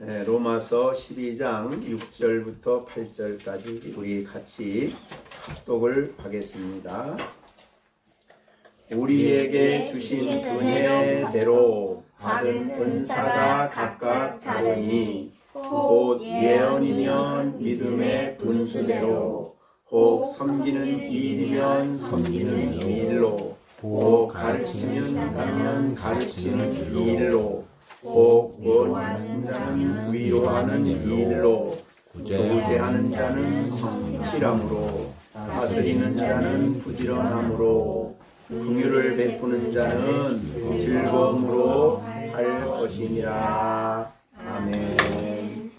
로마서 12장 6절부터 8절까지 우리 같이 합독을 하겠습니다. 우리에게 주신 은혜대로 받은 은사가 각각 다르니 혹 예언이면 믿음의 분수대로, 혹 섬기는 일이면 섬기는 일로, 혹 가르치면 가르치는 일로, 혹 원하는 자는 위로하는 일로, 구제하는 자는 성실함으로, 다스리는 자는 부지런함으로, 긍휼을 베푸는 자는 즐거움으로 할 것이니라. 아멘.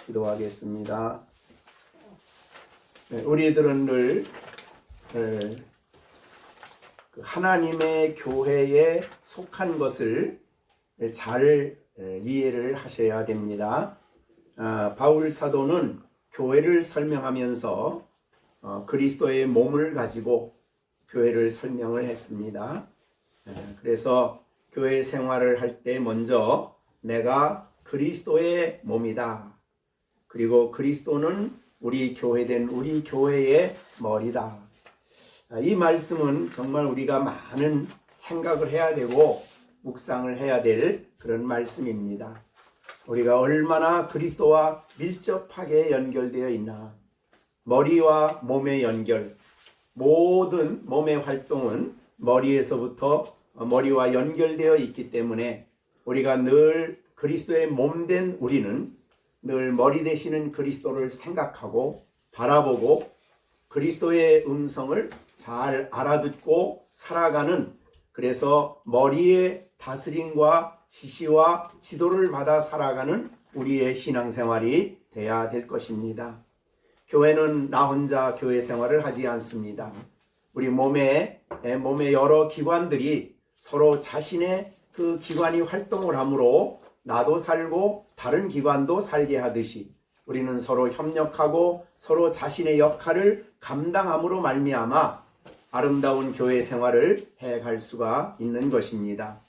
기도하겠습니다. 우리들은 늘 하나님의 교회에 속한 것을 잘 이해를 하셔야 됩니다. 바울 사도는 교회를 설명하면서 그리스도의 몸을 가지고 교회를 설명을 했습니다. 그래서 교회 생활을 할 때 먼저 내가 그리스도의 몸이다. 그리고 그리스도는 우리 교회된 우리 교회의 머리다. 이 말씀은 정말 우리가 많은 생각을 해야 되고 묵상을 해야 될 그런 말씀입니다. 우리가 얼마나 그리스도와 밀접하게 연결되어 있나. 머리와 몸의 연결, 모든 몸의 활동은 머리에서부터 머리와 연결되어 있기 때문에 우리가 늘 그리스도의 몸된 우리는 늘 머리 되시는 그리스도를 생각하고 바라보고 그리스도의 음성을 잘 알아듣고 살아가는, 그래서 머리의 다스림과 지시와 지도를 받아 살아가는 우리의 신앙생활이 돼야 될 것입니다. 교회는 나 혼자 교회 생활을 하지 않습니다. 우리 몸의 여러 기관들이 서로 자신의 그 기관이 활동을 하므로 나도 살고 다른 기관도 살게 하듯이 우리는 서로 협력하고 서로 자신의 역할을 감당함으로 말미암아 아름다운 교회 생활을 해갈 수가 있는 것입니다.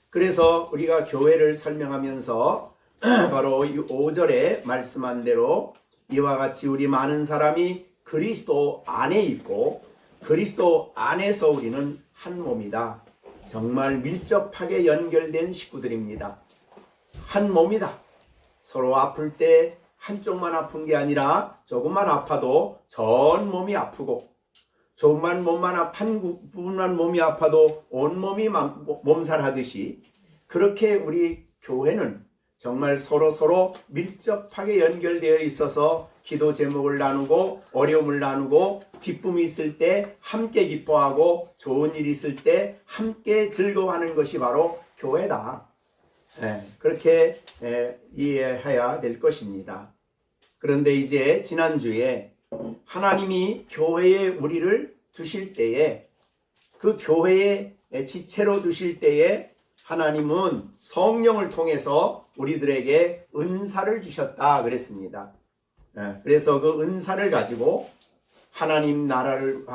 그래서 우리가 교회를 설명하면서 바로 5절에 말씀한 대로 이와 같이 우리 많은 사람이 그리스도 안에 있고 그리스도 안에서 우리는 한 몸이다. 정말 밀접하게 연결된 식구들입니다. 한 몸이다. 서로 아플 때 한쪽만 아픈 게 아니라 조금만 아파도 전 몸이 아프고, 조금만 한 부분만 몸이 아파도 온 몸이 몸살하듯이, 그렇게 우리 교회는 정말 서로 밀접하게 연결되어 있어서 기도 제목을 나누고 어려움을 나누고 기쁨이 있을 때 함께 기뻐하고 좋은 일이 있을 때 함께 즐거워하는 것이 바로 교회다. 그렇게 이해해야 될 것입니다. 그런데 이제 지난주에 하나님이 교회에 우리를 두실 때에, 그 교회의 지체로 두실 때에 하나님은 성령을 통해서 우리들에게 은사를 주셨다 그랬습니다. 그래서 그 은사를 가지고 하나님 나라를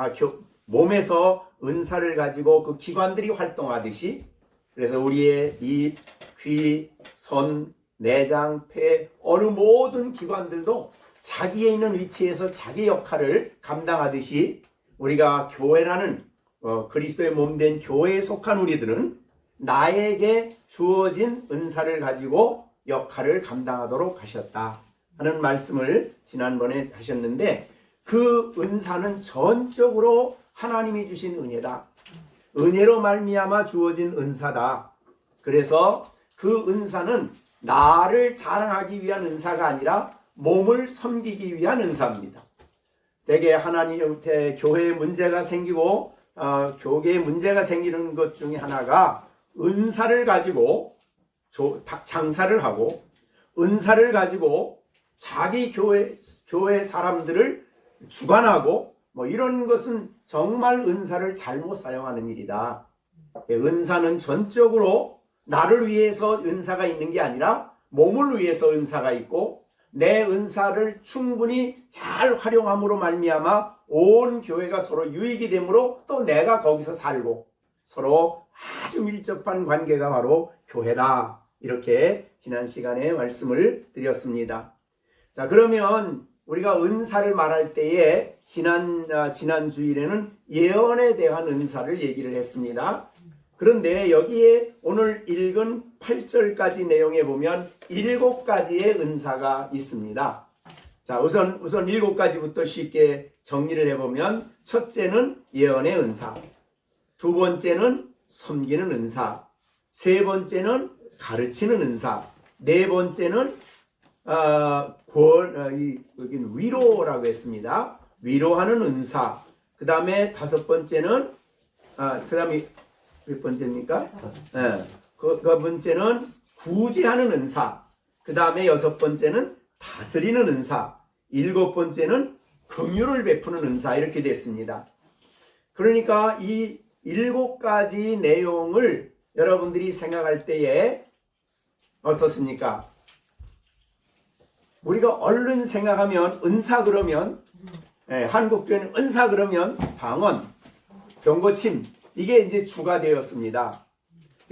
몸에서 은사를 가지고 그 기관들이 활동하듯이, 그래서 우리의 입, 귀, 손, 내장, 폐, 어느 모든 기관들도 자기에 있는 위치에서 자기 역할을 감당하듯이 우리가 교회라는 그리스도의 몸된 교회에 속한 우리들은 나에게 주어진 은사를 가지고 역할을 감당하도록 하셨다 하는 말씀을 지난번에 하셨는데, 그 은사는 전적으로 하나님이 주신 은혜다. 은혜로 말미암아 주어진 은사다. 그래서 그 은사는 나를 자랑하기 위한 은사가 아니라 몸을 섬기기 위한 은사입니다. 대개 하나님한테 교회에 문제가 생기고 교계에 문제가 생기는 것 중에 하나가 은사를 가지고 장사를 하고 은사를 가지고 자기 교회 사람들을 주관하고 이런 것은 정말 은사를 잘못 사용하는 일이다. 은사는 전적으로 나를 위해서 은사가 있는 게 아니라 몸을 위해서 은사가 있고, 내 은사를 충분히 잘 활용함으로 말미암아 온 교회가 서로 유익이 되므로 또 내가 거기서 살고 서로 아주 밀접한 관계가 바로 교회다. 이렇게 지난 시간에 말씀을 드렸습니다. 자, 그러면 우리가 은사를 말할 때에 지난 주일에는 예언에 대한 은사를 얘기를 했습니다. 그런데 여기에 오늘 읽은 8절까지 내용에 보면 7가지의 은사가 있습니다. 자, 우선 7가지부터 쉽게 정리를 해보면, 첫째는 예언의 은사, 두 번째는 섬기는 은사, 세 번째는 가르치는 은사, 네 번째는 여기는 위로라고 했습니다. 위로하는 은사. 그 다음에 다섯 번째는 그 다음에 몇 번째입니까? 그 번째는 구제하는 은사. 그 다음에 여섯 번째는 다스리는 은사. 일곱 번째는 긍휼을 베푸는 은사. 이렇게 됐습니다. 그러니까 이 7가지 내용을 여러분들이 생각할 때에 어떻습니까? 우리가 얼른 생각하면 은사 그러면 한국 표현 은사 그러면 방언, 병고침 이게 이제 주가 되었습니다.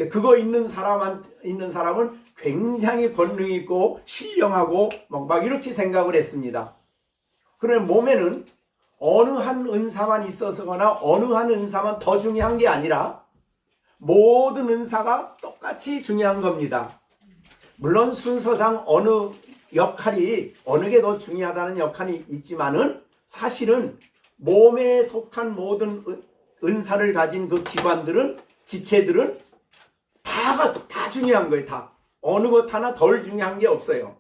그거 있는 사람은 굉장히 권능 있고 신령하고 막 이렇게 생각을 했습니다. 그러나 몸에는 어느 한 은사만 있어서거나 어느 한 은사만 더 중요한 게 아니라 모든 은사가 똑같이 중요한 겁니다. 물론 순서상 어느 역할이 어느 게 더 중요하다는 역할이 있지만은 사실은 몸에 속한 모든 은사를 가진 그 기관들은 지체들은 다 중요한 거예요. 다 어느 것 하나 덜 중요한 게 없어요.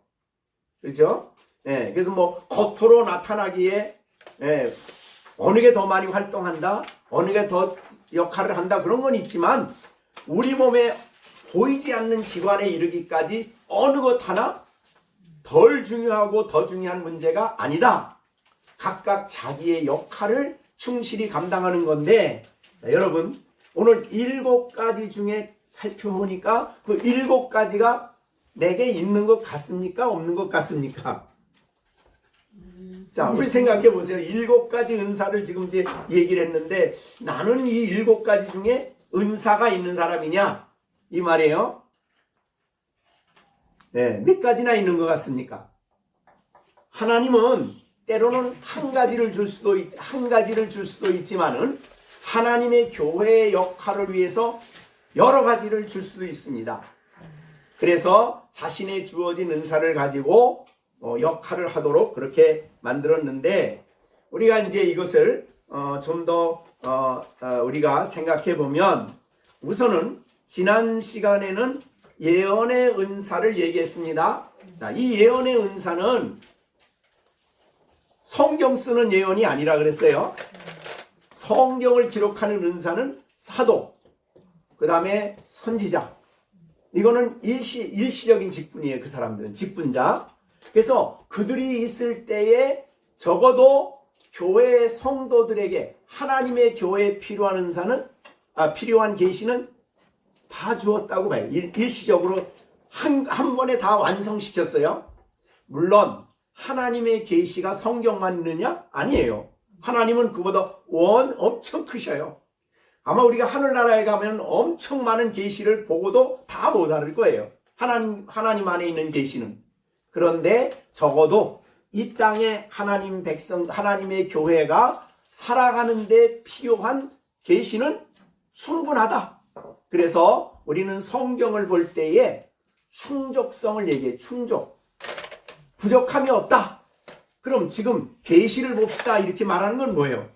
그렇죠? 그래서 뭐 겉으로 나타나기에 어느 게 더 많이 활동한다, 어느 게 더 역할을 한다 그런 건 있지만 우리 몸에 보이지 않는 기관에 이르기까지 어느 것 하나 덜 중요하고 더 중요한 문제가 아니다. 각각 자기의 역할을 충실히 감당하는 건데, 자, 여러분 오늘 7가지 중에 살펴보니까 그 7가지가 내게 있는 것 같습니까? 없는 것 같습니까? 자, 우리 생각해 보세요. 7가지 은사를 지금 이제 얘기를 했는데 나는 이 7가지 중에 은사가 있는 사람이냐? 이 말이에요. 몇 가지나 있는 것 같습니까? 하나님은 때로는 한 가지를 줄 수도 있지만은 하나님의 교회의 역할을 위해서 여러 가지를 줄 수도 있습니다. 그래서 자신의 주어진 은사를 가지고 역할을 하도록 그렇게 만들었는데 우리가 이제 이것을 좀 더 우리가 생각해 보면 우선은 지난 시간에는 예언의 은사를 얘기했습니다. 자, 이 예언의 은사는 성경 쓰는 예언이 아니라 그랬어요. 성경을 기록하는 은사는 사도, 그 다음에 선지자. 이거는 일시적인 직분이에요. 그 사람들은 직분자. 그래서 그들이 있을 때에 적어도 교회의 성도들에게 하나님의 교회에 필요한 은사는 필요한 계시는 다 주었다고 봐요. 일시적으로 한 번에 다 완성시켰어요. 물론 하나님의 계시가 성경만 있느냐? 아니에요. 하나님은 그보다 엄청 크셔요. 아마 우리가 하늘나라에 가면 엄청 많은 계시를 보고도 다 못 알을 거예요. 하나님 안에 있는 계시는. 그런데 적어도 이 땅에 하나님 백성, 하나님의 교회가 살아가는 데 필요한 계시는 충분하다. 그래서 우리는 성경을 볼 때에 충족성을 얘기해. 충족. 부족함이 없다. 그럼 지금 계시를 봅시다 이렇게 말하는 건 뭐예요?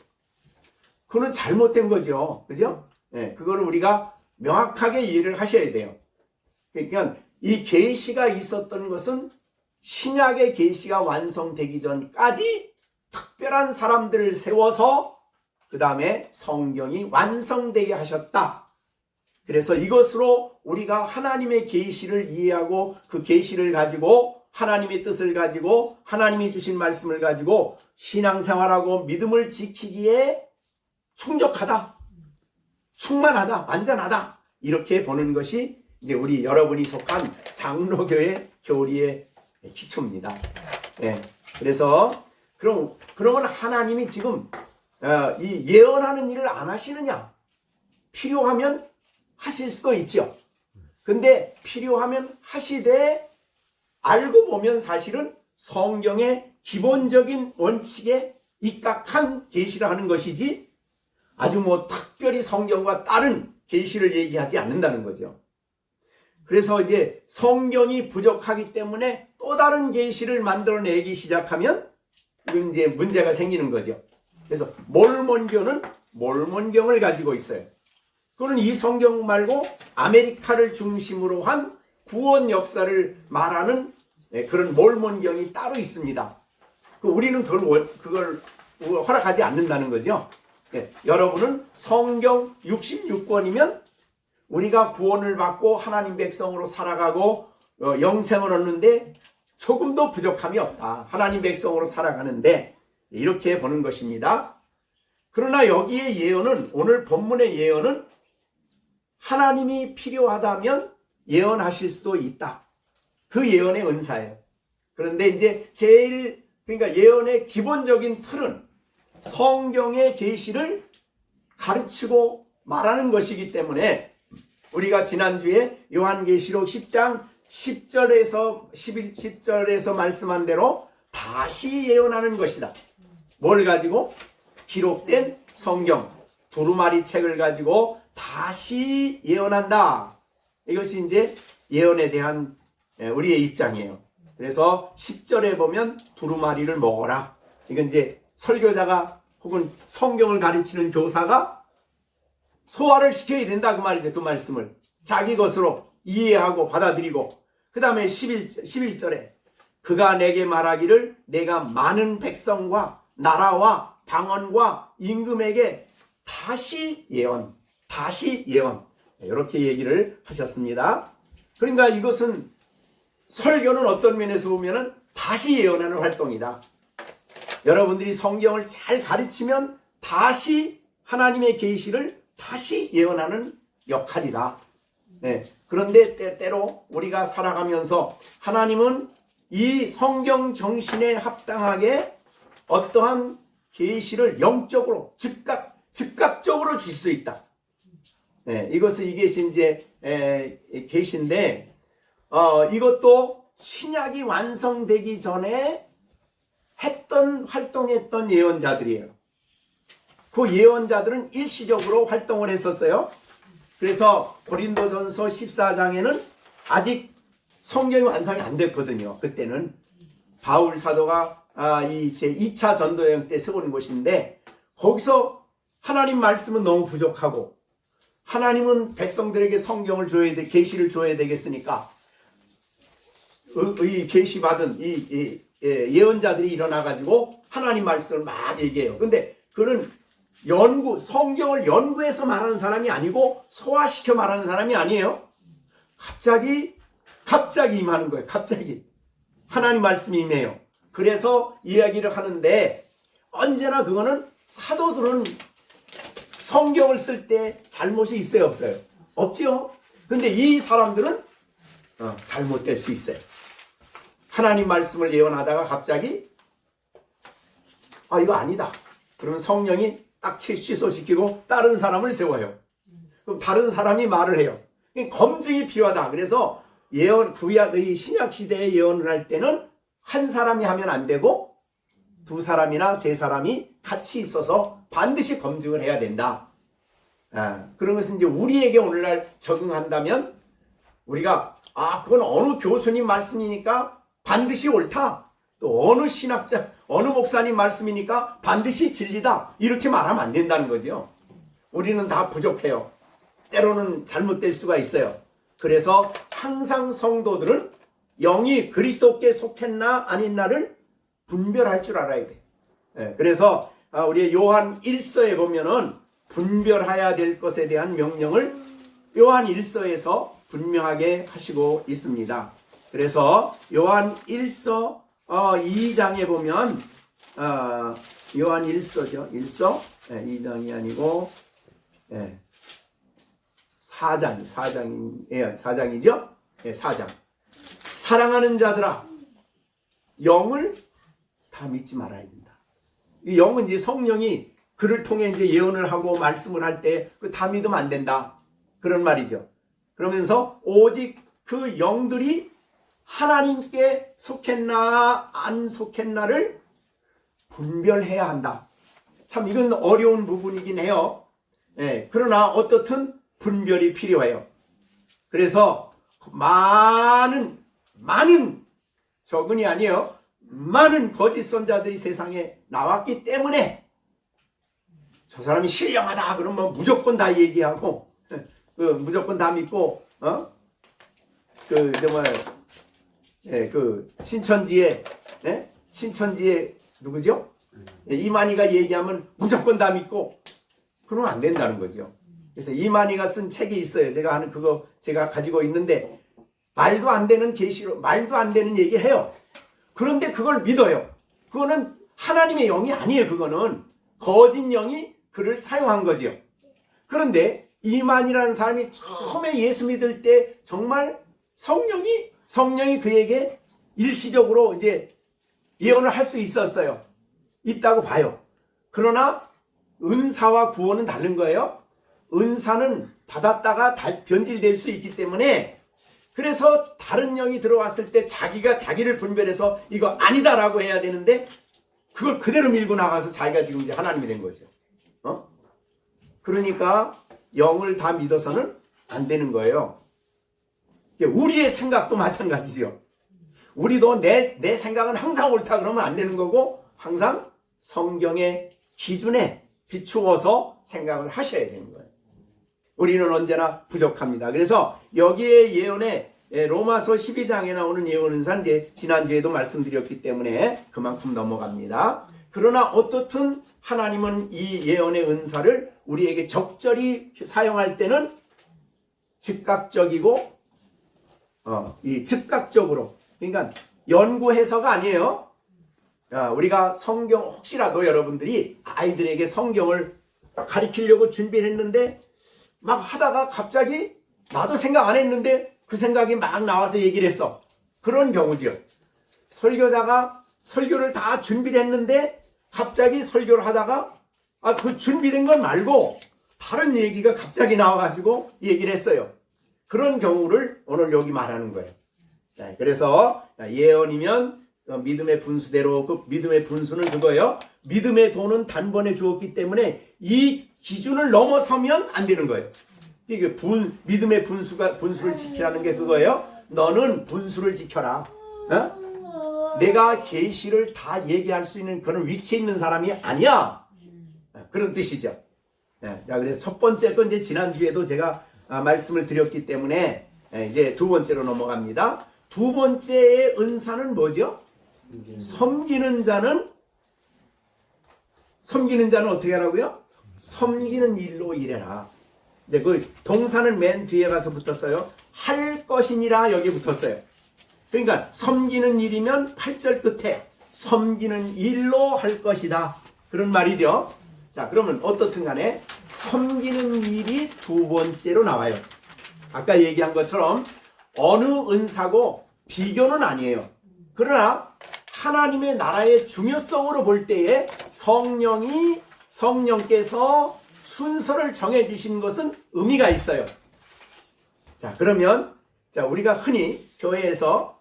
그거는 잘못된 거죠. 그죠? 그거를 우리가 명확하게 이해를 하셔야 돼요. 그러니까 이 계시가 있었던 것은 신약의 계시가 완성되기 전까지 특별한 사람들을 세워서 그 다음에 성경이 완성되게 하셨다. 그래서 이것으로 우리가 하나님의 계시를 이해하고 그 계시를 가지고 하나님의 뜻을 가지고 하나님이 주신 말씀을 가지고 신앙생활하고 믿음을 지키기에 충족하다, 충만하다, 완전하다 이렇게 보는 것이 이제 우리 여러분이 속한 장로교회 교리의 기초입니다. 그래서 그러면 하나님이 지금 이 예언하는 일을 안 하시느냐? 필요하면 하실 수도 있죠. 근데 필요하면 하시되 알고 보면 사실은 성경의 기본적인 원칙에 입각한 계시를 하는 것이지 아주 뭐 특별히 성경과 다른 계시를 얘기하지 않는다는 거죠. 그래서 이제 성경이 부족하기 때문에 또 다른 계시를 만들어내기 시작하면 이제 문제가 생기는 거죠. 그래서 몰몬교는 몰몬경을 가지고 있어요. 그는 이 성경 말고 아메리카를 중심으로 한 구원 역사를 말하는 그런 몰몬경이 따로 있습니다. 우리는 그걸 허락하지 않는다는 거죠. 여러분은 성경 66권이면 우리가 구원을 받고 하나님 백성으로 살아가고 영생을 얻는데 조금도 부족함이 없다. 하나님 백성으로 살아가는데 이렇게 보는 것입니다. 그러나 여기에 예언은, 오늘 본문의 예언은 하나님이 필요하다면 예언하실 수도 있다. 그 예언의 은사예요. 그런데 이제 그러니까 예언의 기본적인 틀은 성경의 계시를 가르치고 말하는 것이기 때문에 우리가 지난주에 요한계시록 10장 10절에서 10절에서 말씀한 대로 다시 예언하는 것이다. 뭘 가지고? 기록된 성경 두루마리 책을 가지고 다시 예언한다. 이것이 이제 예언에 대한 우리의 입장이에요. 그래서 10절에 보면 두루마리를 먹어라. 이건 이제 설교자가 혹은 성경을 가르치는 교사가 소화를 시켜야 된다 그 말이죠. 그 말씀을 자기 것으로 이해하고 받아들이고, 그 다음에 11절에 그가 내게 말하기를 내가 많은 백성과 나라와 방언과 임금에게 다시 예언 이렇게 얘기를 하셨습니다. 그러니까 이것은 설교는 어떤 면에서 보면은 다시 예언하는 활동이다. 여러분들이 성경을 잘 가르치면 다시 하나님의 계시를 다시 예언하는 역할이다. 그런데 때로 우리가 살아가면서 하나님은 이 성경 정신에 합당하게 어떠한 계시를 영적으로 즉각적으로 줄 수 있다. 이것이 이제 계시인데 이것도 신약이 완성되기 전에 활동했던 예언자들이에요. 그 예언자들은 일시적으로 활동을 했었어요. 그래서 고린도전서 14장에는 아직 성경이 완성이 안 됐거든요. 그때는 바울 사도가 이 제 2차 전도여행 때 세운 곳인데, 거기서 하나님 말씀은 너무 부족하고 하나님은 백성들에게 성경을 줘야 돼, 계시를 줘야 되겠으니까 이 계시 받은 이 예언자들이 일어나 가지고 하나님 말씀을 막 얘기해요. 근데 그는 성경을 연구해서 말하는 사람이 아니고 소화시켜 말하는 사람이 아니에요. 갑자기 임하는 거예요. 갑자기 하나님 말씀이 임해요. 그래서 이야기를 하는데, 언제나 그거는 사도들은 성경을 쓸 때 잘못이 있어요, 없어요? 없지요. 근데 이 사람들은 잘못될 수 있어요. 하나님 말씀을 예언하다가 갑자기 이거 아니다. 그러면 성령이 딱 취소시키고 다른 사람을 세워요. 그럼 다른 사람이 말을 해요. 검증이 필요하다. 그래서 구약의 신약 시대에 예언을 할 때는 한 사람이 하면 안 되고 두 사람이나 세 사람이 같이 있어서 반드시 검증을 해야 된다. 그런 것은 이제 우리에게 오늘날 적용한다면 우리가 그건 어느 교수님 말씀이니까 반드시 옳다. 또 어느 신학자, 어느 목사님 말씀이니까 반드시 진리다. 이렇게 말하면 안 된다는 거죠. 우리는 다 부족해요. 때로는 잘못될 수가 있어요. 그래서 항상 성도들은 영이 그리스도께 속했나 아닌나를 분별할 줄 알아야 돼. 그래서 우리 요한 1서에 보면은 분별해야 될 것에 대한 명령을 요한 1서에서 분명하게 하시고 있습니다. 그래서 요한 1서 2장에 보면 요한 1서죠. 1서 2장이 아니고 4장이죠. 4장. 사랑하는 자들아, 영을 다 믿지 말아야 된다. 이 영은 이제 성령이 그를 통해 이제 예언을 하고 말씀을 할 때 다 믿으면 안 된다. 그런 말이죠. 그러면서 오직 그 영들이 하나님께 속했나 안 속했나를 분별해야 한다. 참 이건 어려운 부분이긴 해요. 예, 그러나 어떻든 분별이 필요해요. 그래서 많은 적은이 아니에요. 많은 거짓 선자들이 세상에 나왔기 때문에 저 사람이 신령하다 그러면 무조건 다 얘기하고 무조건 다 믿고 신천지에 누구죠? 이만희가 얘기하면 무조건 다 믿고 그러면 안 된다는 거죠. 그래서 이만희가 쓴 책이 있어요. 제가 하는 그거 제가 가지고 있는데 말도 안 되는 계시로 말도 안 되는 얘기 해요. 그런데 그걸 믿어요. 그거는 하나님의 영이 아니에요. 그거는 거짓 영이 그를 사용한 거지요. 그런데 이만희라는 사람이 처음에 예수 믿을 때 정말 성령이 그에게 일시적으로 이제 예언을 할 수 있었어요. 있다고 봐요. 그러나 은사와 구원은 다른 거예요. 은사는 받았다가 변질될 수 있기 때문에 그래서 다른 영이 들어왔을 때 자기가 자기를 분별해서 이거 아니다라고 해야 되는데 그걸 그대로 밀고 나가서 자기가 지금 이제 하나님이 된 거죠. 그러니까 영을 다 믿어서는 안 되는 거예요. 우리의 생각도 마찬가지죠. 우리도 내 생각은 항상 옳다 그러면 안 되는 거고 항상 성경의 기준에 비추어서 생각을 하셔야 되는 거예요. 우리는 언제나 부족합니다. 그래서 여기에 예언에 로마서 12장에 나오는 예언 은사 이제 지난주에도 말씀드렸기 때문에 그만큼 넘어갑니다. 그러나 어떻든 하나님은 이 예언의 은사를 우리에게 적절히 사용할 때는 즉각적이고 이 즉각적으로 그러니까 연구해서가 아니에요. 우리가 성경 혹시라도 여러분들이 아이들에게 성경을 가르치려고 준비를 했는데 막 하다가 갑자기 나도 생각 안 했는데 그 생각이 막 나와서 얘기를 했어. 그런 경우지요. 설교자가 설교를 다 준비를 했는데 갑자기 설교를 하다가 그 준비된 건 말고 다른 얘기가 갑자기 나와가지고 얘기를 했어요. 그런 경우를 오늘 여기 말하는 거예요. 그래서 예언이면 믿음의 분수대로 그 믿음의 분수는 그거예요. 믿음의 돈은 단번에 주었기 때문에 이 기준을 넘어서면 안 되는 거예요. 이게 믿음의 분수를 지키라는 게 그거예요. 너는 분수를 지켜라. 내가 계시를 다 얘기할 수 있는 그런 위치에 있는 사람이 아니야. 그런 뜻이죠. 자, 그래서 첫 번째 건 이제 지난주에도 제가 말씀을 드렸기 때문에 이제 두 번째로 넘어갑니다. 두 번째의 은사는 뭐죠? 섬기는 자는 어떻게 하라고요? 섬기는 일로 일해라. 이제 그 동사는 맨 뒤에 가서 붙었어요. 할 것이니라 여기 붙었어요. 그러니까 섬기는 일이면 8절 끝에 섬기는 일로 할 것이다. 그런 말이죠. 자, 그러면 어떻든 간에 섬기는 일이 두 번째로 나와요. 아까 얘기한 것처럼 어느 은사고 비교는 아니에요. 그러나 하나님의 나라의 중요성으로 볼 때에 성령께서 순서를 정해주신 것은 의미가 있어요. 자, 그러면 우리가 흔히 교회에서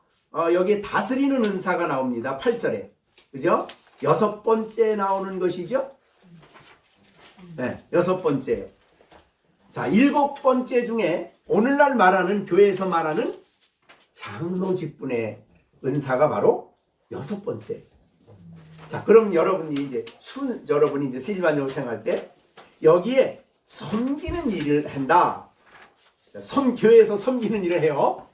여기 다스리는 은사가 나옵니다. 8절에. 그죠? 6번째 나오는 것이죠? 네, 6번째예요. 자, 7번째 중에 오늘날 말하는 교회에서 말하는 장로 직분의 은사가 바로 6번째. 자, 그럼 여러분이 이제 세일반적으로 생각할 때 여기에 섬기는 일을 한다. 교회에서 섬기는 일을 해요.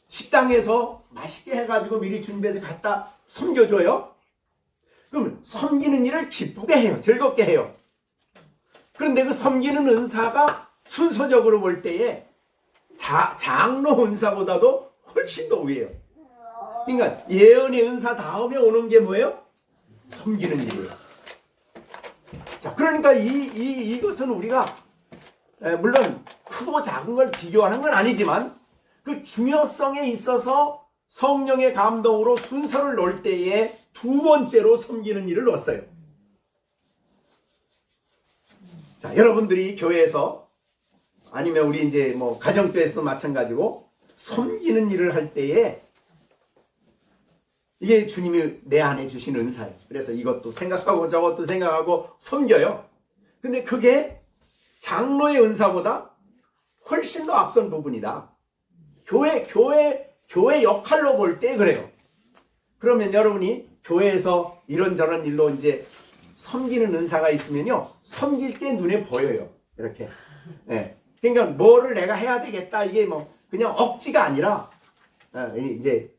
식당에서 맛있게 해가지고 미리 준비해서 갖다 섬겨줘요. 그럼 섬기는 일을 기쁘게 해요. 즐겁게 해요. 그런데 그 섬기는 은사가 순서적으로 볼 때에 장로 은사보다도 훨씬 더 위에요. 그러니까 예언의 은사 다음에 오는 게 뭐예요? 섬기는 일이에요. 자, 그러니까 이것은 우리가 물론 크고 작은 걸 비교하는 건 아니지만 그 중요성에 있어서 성령의 감동으로 순서를 놓을 때에 두 번째로 섬기는 일을 넣었어요. 자, 여러분들이 교회에서 아니면 우리 이제 뭐 가정교회에서도 마찬가지고 섬기는 일을 할 때에 이게 주님이 내 안에 주신 은사예요. 그래서 이것도 생각하고 저것도 생각하고 섬겨요. 근데 그게 장로의 은사보다 훨씬 더 앞선 부분이다. 교회 역할로 볼 때 그래요. 그러면 여러분이 교회에서 이런저런 일로 이제 섬기는 은사가 있으면요, 섬길 게 눈에 보여요. 이렇게. 예. 그러니까 뭐를 내가 해야 되겠다. 이게 뭐 그냥 억지가 아니라, 이제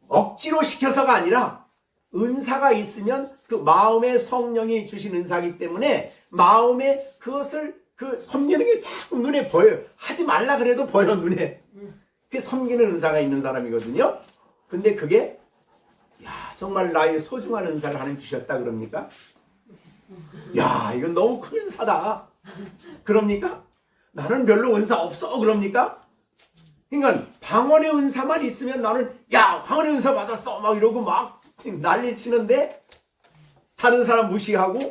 억지로 시켜서가 아니라 은사가 있으면 그 마음에 성령이 주신 은사이기 때문에 마음에 그것을 섬기는 게 자꾸 눈에 보여요. 하지 말라 그래도 보여, 눈에. 그게 섬기는 은사가 있는 사람이거든요. 근데 그게 정말 나의 소중한 은사를 하나님 주셨다 그럽니까? 이건 너무 큰 은사다. 그럽니까? 나는 별로 은사 없어. 그럽니까? 그러니까 방언의 은사만 있으면 나는 방언의 은사 받았어 막 이러고 막 난리 치는데 다른 사람 무시하고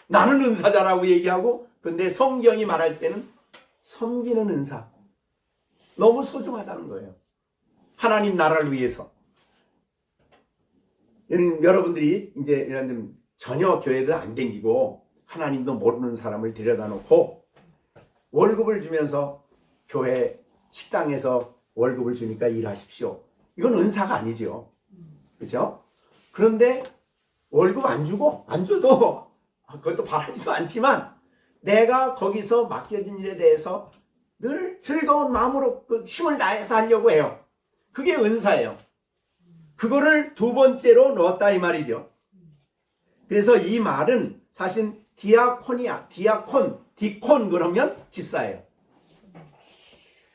나는 은사자라고 얘기하고, 근데 성경이 말할 때는 섬기는 은사 너무 소중하다는 거예요. 하나님 나라를 위해서. 여러분들이 이제 이런 전혀 교회도 안 댕기고 하나님도 모르는 사람을 데려다 놓고 월급을 주면서 교회 식당에서 월급을 주니까 일하십시오. 이건 은사가 아니죠. 그렇죠? 그런데 월급 안 주고 안 줘도 그것도 바라지도 않지만 내가 거기서 맡겨진 일에 대해서 늘 즐거운 마음으로 그 힘을 다해서 하려고 해요. 그게 은사예요. 그거를 두 번째로 넣었다 이 말이죠. 그래서 이 말은 사실 디아콘이야. 디콘 그러면 집사예요.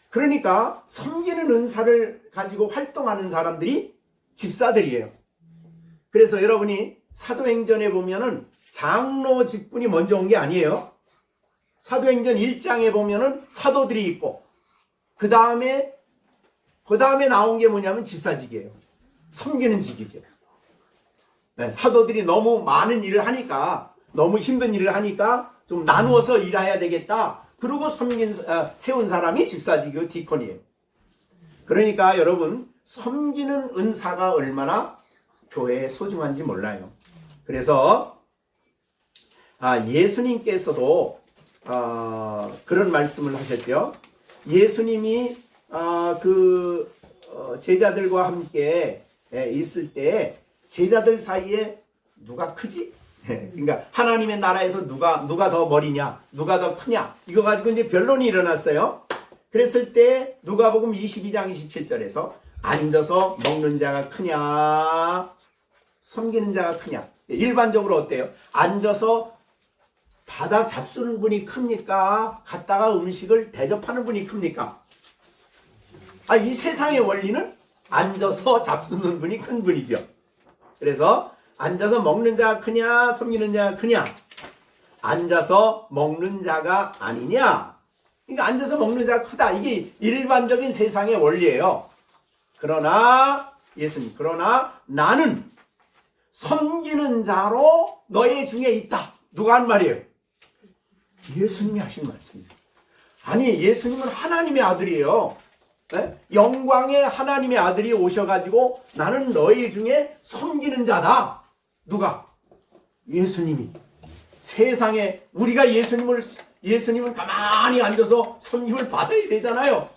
그러니까 섬기는 은사를 가지고 활동하는 사람들이 집사들이에요. 그래서 여러분이 사도행전에 보면은 장로 직분이 먼저 온 게 아니에요. 사도행전 1장에 보면은 사도들이 있고 그 다음에 나온 게 뭐냐면 집사직이에요. 섬기는 직이죠. 사도들이 너무 많은 일을 하니까, 너무 힘든 일을 하니까 좀 나누어서 일해야 되겠다. 그러고 세운 사람이 집사직이고 디콘이에요. 그러니까 여러분, 섬기는 은사가 얼마나 교회에 소중한지 몰라요. 그래서 예수님께서도 그런 말씀을 하셨죠. 예수님이 제자들과 함께 있을 때 제자들 사이에 누가 크지? 그러니까 하나님의 나라에서 누가 더 머리냐, 누가 더 크냐, 이거 가지고 이제 변론이 일어났어요. 그랬을 때 누가복음 22장 27절에서 앉아서 먹는 자가 크냐, 섬기는 자가 크냐. 일반적으로 어때요? 앉아서 받아 잡수는 분이 큽니까? 갖다가 음식을 대접하는 분이 큽니까? 이 세상의 원리는 앉아서 잡수는 분이 큰 분이죠. 그래서 앉아서 먹는 자가 크냐, 섬기는 자가 크냐? 앉아서 먹는 자가 아니냐? 그러니까 앉아서 먹는 자가 크다. 이게 일반적인 세상의 원리예요. 그러나 나는 섬기는 자로 너희 중에 있다. 누가 한 말이에요? 예수님이 하신 말씀입니다. 아니, 예수님은 하나님의 아들이에요. 네? 영광의 하나님의 아들이 오셔가지고 나는 너희 중에 섬기는 자다. 누가? 예수님이. 세상에 우리가 예수님은 가만히 앉아서 섬김을 받아야 되잖아요.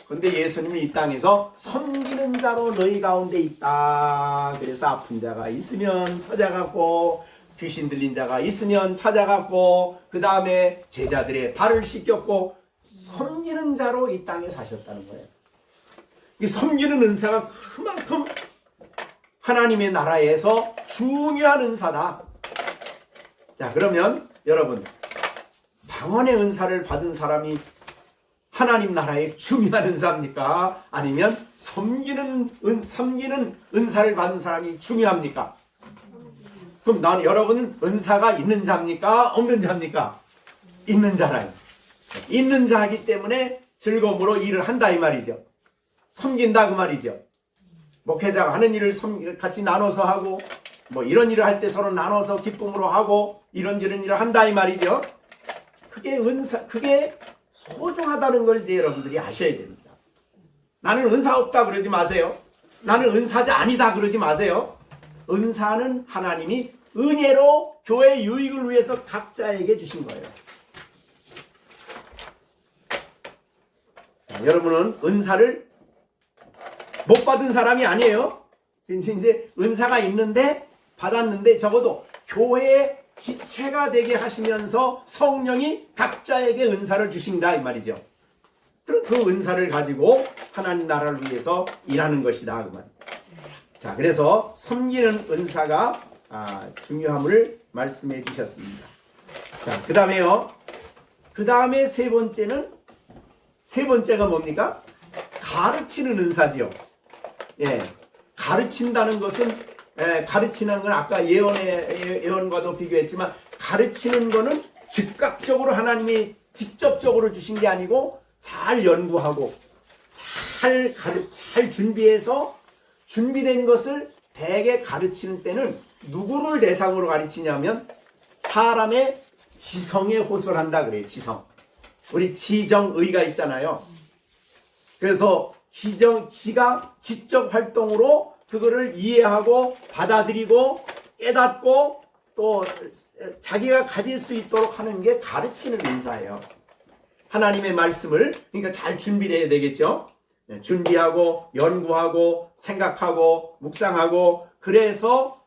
근데 예수님이 이 땅에서 섬기는 자로 너희 가운데 있다. 그래서 아픈 자가 있으면 찾아갔고, 귀신 들린 자가 있으면 찾아갔고, 그 다음에 제자들의 발을 씻겼고, 섬기는 자로 이 땅에 사셨다는 거예요. 이 섬기는 은사가 그만큼 하나님의 나라에서 중요한 은사다. 자, 그러면 여러분, 방언의 은사를 받은 사람이 하나님 나라의 중요한 은사입니까? 아니면 섬기는 은사를 받은 사람이 중요합니까? 그럼 여러분은 은사가 있는 자입니까? 없는 자입니까? 있는 자라요. 있는 자이기 때문에 즐거움으로 일을 한다 이 말이죠. 섬긴다 그 말이죠. 목회자가 하는 일을 같이 나눠서 하고, 뭐 이런 일을 할 때 서로 나눠서 기쁨으로 하고, 이런저런 일을 한다 이 말이죠. 그게 소중하다는 걸 이제 여러분들이 아셔야 됩니다. 나는 은사 없다 그러지 마세요. 나는 은사자 아니다 그러지 마세요. 은사는 하나님이 은혜로 교회 유익을 위해서 각자에게 주신 거예요. 자, 여러분은 은사를 못 받은 사람이 아니에요. 이제 은사가 있는데 받았는데 적어도 교회의 지체가 되게 하시면서 성령이 각자에게 은사를 주신다 이 말이죠. 그럼 그 은사를 가지고 하나님 나라를 위해서 일하는 것이다 그 말. 자, 그래서 섬기는 은사가 중요함을 말씀해 주셨습니다. 자, 그 다음에요. 그 다음에 세 번째가 뭡니까? 가르치는 은사지요. 예, 가르친다는 것은 가르치는 건 아까 예언과도 비교했지만 가르치는 거는 즉각적으로 하나님이 직접적으로 주신 게 아니고 잘 연구하고 잘 준비해서 준비된 것을 대개 가르치는 때는 누구를 대상으로 가르치냐면 사람의 지성에 호소한다 그래요. 지성. 우리 지정의가 있잖아요. 그래서 지가 지적 활동으로 그거를 이해하고 받아들이고 깨닫고 또 자기가 가질 수 있도록 하는 게 가르치는 은사예요. 하나님의 말씀을 그러니까 잘 준비를 해야 되겠죠. 준비하고 연구하고 생각하고 묵상하고 그래서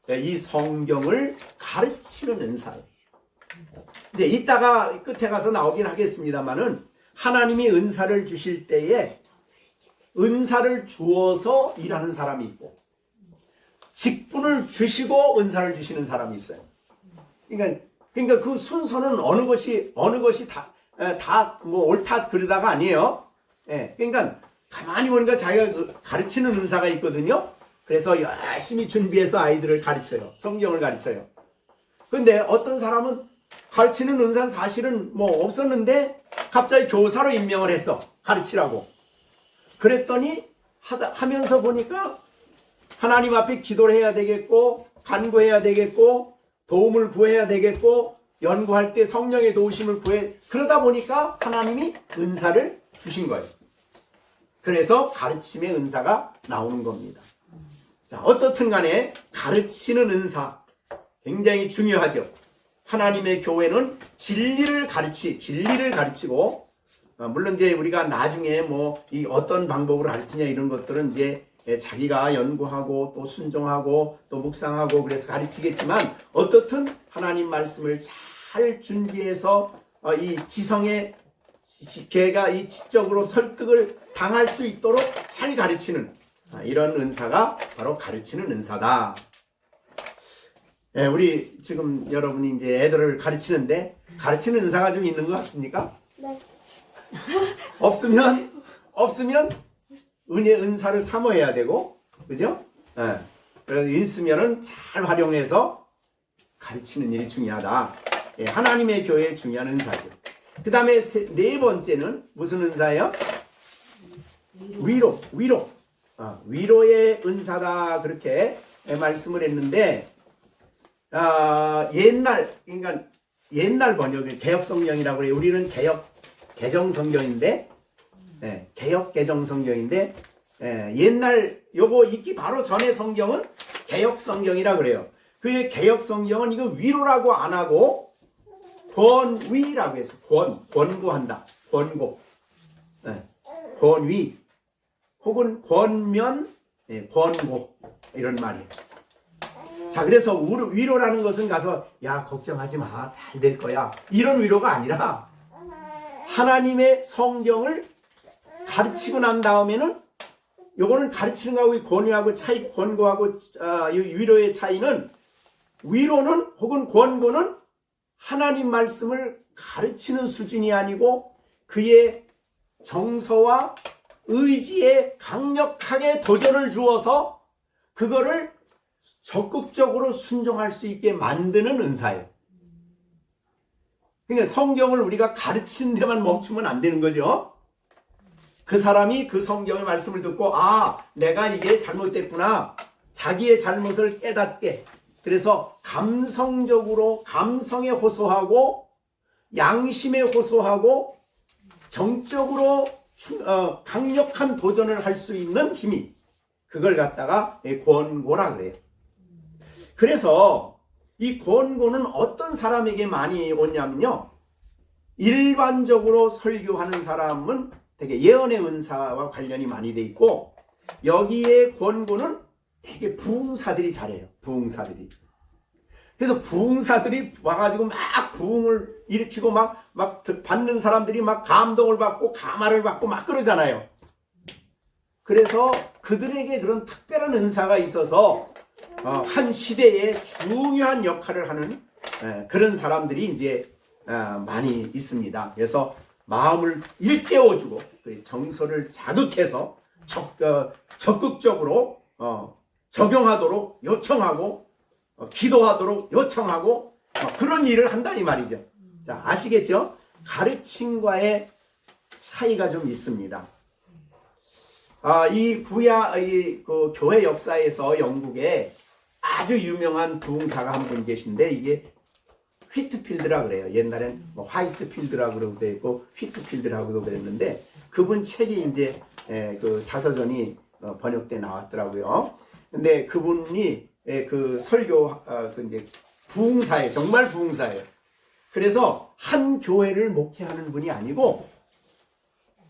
이 성경을 가르치는 은사예요. 이제 이따가 끝에 가서 나오긴 하겠습니다만은 하나님이 은사를 주실 때에 은사를 주어서 일하는 사람이 있고 직분을 주시고 은사를 주시는 사람이 있어요. 그러니까 그 순서는 어느 것이 다 뭐 옳다 그러다가 아니에요. 예, 그러니까 가만히 보니까 자기가 가르치는 은사가 있거든요. 그래서 열심히 준비해서 아이들을 가르쳐요. 성경을 가르쳐요. 근데 어떤 사람은 가르치는 은사는 사실은 뭐 없었는데 갑자기 교사로 임명을 했어. 가르치라고. 그랬더니 하면서 보니까 하나님 앞에 기도를 해야 되겠고 간구해야 되겠고 도움을 구해야 되겠고 연구할 때 성령의 도우심을 그러다 보니까 하나님이 은사를 주신 거예요. 그래서 가르침의 은사가 나오는 겁니다. 자, 어떻든 간에 가르치는 은사 굉장히 중요하죠. 하나님의 교회는 진리를 가르치고 물론 이제 우리가 나중에 뭐 이 어떤 방법으로 가르치냐 이런 것들은 이제 자기가 연구하고 또 순종하고 또 묵상하고 그래서 가르치겠지만 어떻든 하나님 말씀을 잘 준비해서 이 지성의 걔가 이 지적으로 설득을 당할 수 있도록 잘 가르치는 이런 은사가 바로 가르치는 은사다. 우리 지금 여러분이 이제 애들을 가르치는데 가르치는 은사가 좀 있는 것 같습니까? 네. 없으면 은사를 사모해야 되고, 그죠? 그래서 있으면은 잘 활용해서 가르치는 일이 중요하다. 하나님의 교회의 중요한 은사죠. 그 다음에 네 번째는 무슨 은사예요? 위로. 위로의 은사다 그렇게 말씀을 했는데 옛날 번역은 개혁 성경이라고 해요. 우리는 개혁 개정 성경인데 개혁 개정 성경인데 옛날 요거 있기 바로 전에 성경은 개혁 성경이라 그래요. 그 개혁 성경은 이거 위로라고 안 하고 권위라고 해서 권고한다. 권고. 권위 혹은 권면, 권고 이런 말이에요. 자, 그래서 위로라는 것은 가서 야 걱정하지 마, 잘 될 거야 이런 위로가 아니라 하나님의 성경을 가르치고 난 다음에는 요거는 가르치는 거하고 권위하고 권고하고 위로의 차이는 위로는 혹은 권고는 하나님 말씀을 가르치는 수준이 아니고 그의 정서와 의지에 강력하게 도전을 주어서 그거를 적극적으로 순종할 수 있게 만드는 은사예요. 그러니까 성경을 우리가 가르치는 데만 멈추면 안 되는 거죠. 그 사람이 그 성경의 말씀을 듣고 내가 이게 잘못됐구나. 자기의 잘못을 깨닫게. 그래서 감성적으로 감성에 호소하고 양심에 호소하고 정적으로 강력한 도전을 할 수 있는 힘이, 그걸 갖다가 권고라 그래요. 그래서 이 권고는 어떤 사람에게 많이 오냐면요, 일반적으로 설교하는 사람은 되게 예언의 은사와 관련이 많이 돼 있고, 여기에 권고는 되게 부흥사들이 잘해요. 부흥사들이. 그래서 부흥사들이 와가지고 막 부흥을 일으키고 막 받는 사람들이 막 감동을 받고 감화를 받고 막 그러잖아요. 그래서 그들에게 그런 특별한 은사가 있어서 한 시대에 중요한 역할을 하는 그런 사람들이 이제 많이 있습니다. 그래서 마음을 일깨워주고 정서를 자극해서 적극적으로 적용하도록 요청하고 기도하도록 요청하고 그런 일을 한다 이 말이죠. 자, 아시겠죠? 가르침과의 차이가 좀 있습니다. 그 교회 역사에서 영국에 아주 유명한 부흥사가 한 분 계신데, 이게 휘트필드라 그래요. 옛날엔 화이트필드라고 그러고 있고 휘트필드라고도 그랬는데, 그분 책이 이제 그 자서전이 번역돼 나왔더라고요. 근데 그분이 그 설교 이제 부흥사예요. 정말 부흥사예요. 그래서 한 교회를 목회하는 분이 아니고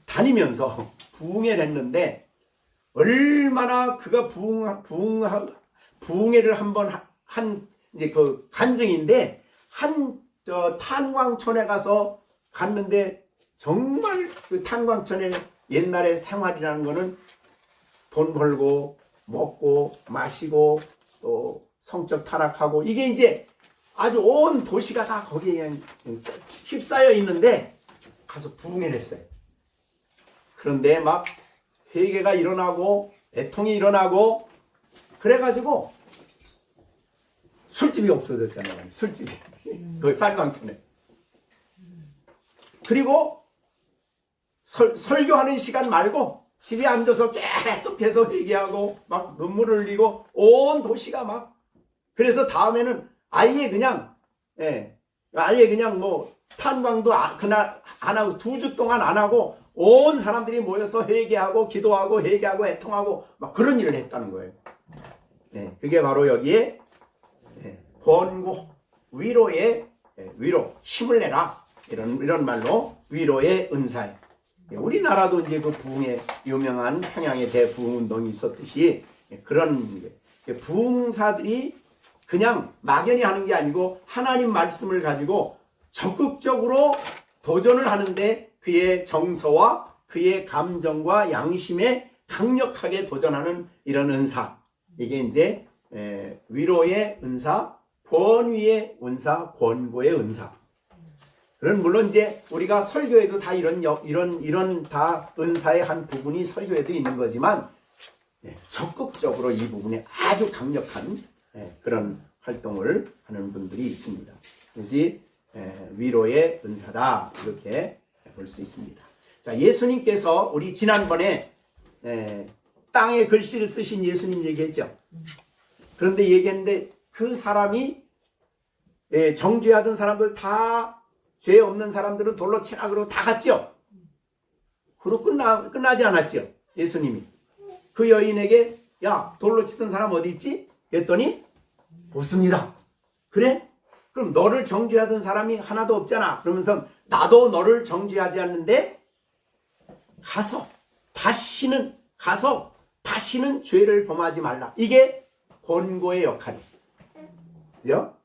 다니면서 부흥회를 했는데, 얼마나 그가 부흥회를 한번 한 이제 그 간증인데, 한 탄광촌에 가서 갔는데, 정말 그 탄광촌의 옛날의 생활이라는 거는 돈 벌고 먹고 마시고 또 성적 타락하고, 이게 이제 아주 온 도시가 다 거기에 휩싸여 있는데 가서 부흥회를 했어요. 그런데 막 회개가 일어나고 애통이 일어나고 그래가지고 술집이 없어졌잖아요. 술집이 그 쌀광촌에. 그리고 설교하는 시간 말고 집에 앉아서 계속해서 얘기하고 막 눈물을 흘리고 온 도시가 막, 그래서 다음에는 아예 그냥 뭐 탄광도 그날 안 하고 2주 동안 안 하고 온 사람들이 모여서 회개하고 기도하고 회개하고 애통하고 막 그런 일을 했다는 거예요. 그게 바로 여기에 권고, 위로의 위로, 힘을 내라, 이런 말로 위로의 은사예요. 우리나라도 이제 그 부흥의 유명한 평양의 대부흥운동이 있었듯이 그런 부흥사들이 그냥 막연히 하는 게 아니고 하나님 말씀을 가지고 적극적으로 도전을 하는데, 그의 정서와 그의 감정과 양심에 강력하게 도전하는 이런 은사, 이게 이제 위로의 은사, 권위의 은사, 권고의 은사. 그런 물론 이제 우리가 설교에도 다 이런 다 은사의 한 부분이 설교에도 있는 거지만, 적극적으로 이 부분에 아주 강력한 그런 활동을 하는 분들이 있습니다. 그래서 위로의 은사다, 이렇게 볼 수 있습니다. 자, 예수님께서 우리 지난번에 땅에 글씨를 쓰신 예수님 얘기했죠. 그런데 얘기했는데 그 사람이 정죄하던 사람들 다, 죄 없는 사람들은 돌로 치라 그러고 다 갔죠. 그러고 끝나지 않았죠. 예수님이 그 여인에게, 야, 돌로 치던 사람 어디 있지? 그랬더니 없습니다. 그래? 그럼 너를 정죄하던 사람이 하나도 없잖아. 그러면서 나도 너를 정죄하지 않는데 가서 다시는 죄를 범하지 말라. 이게 권고의 역할이에요. 그죠?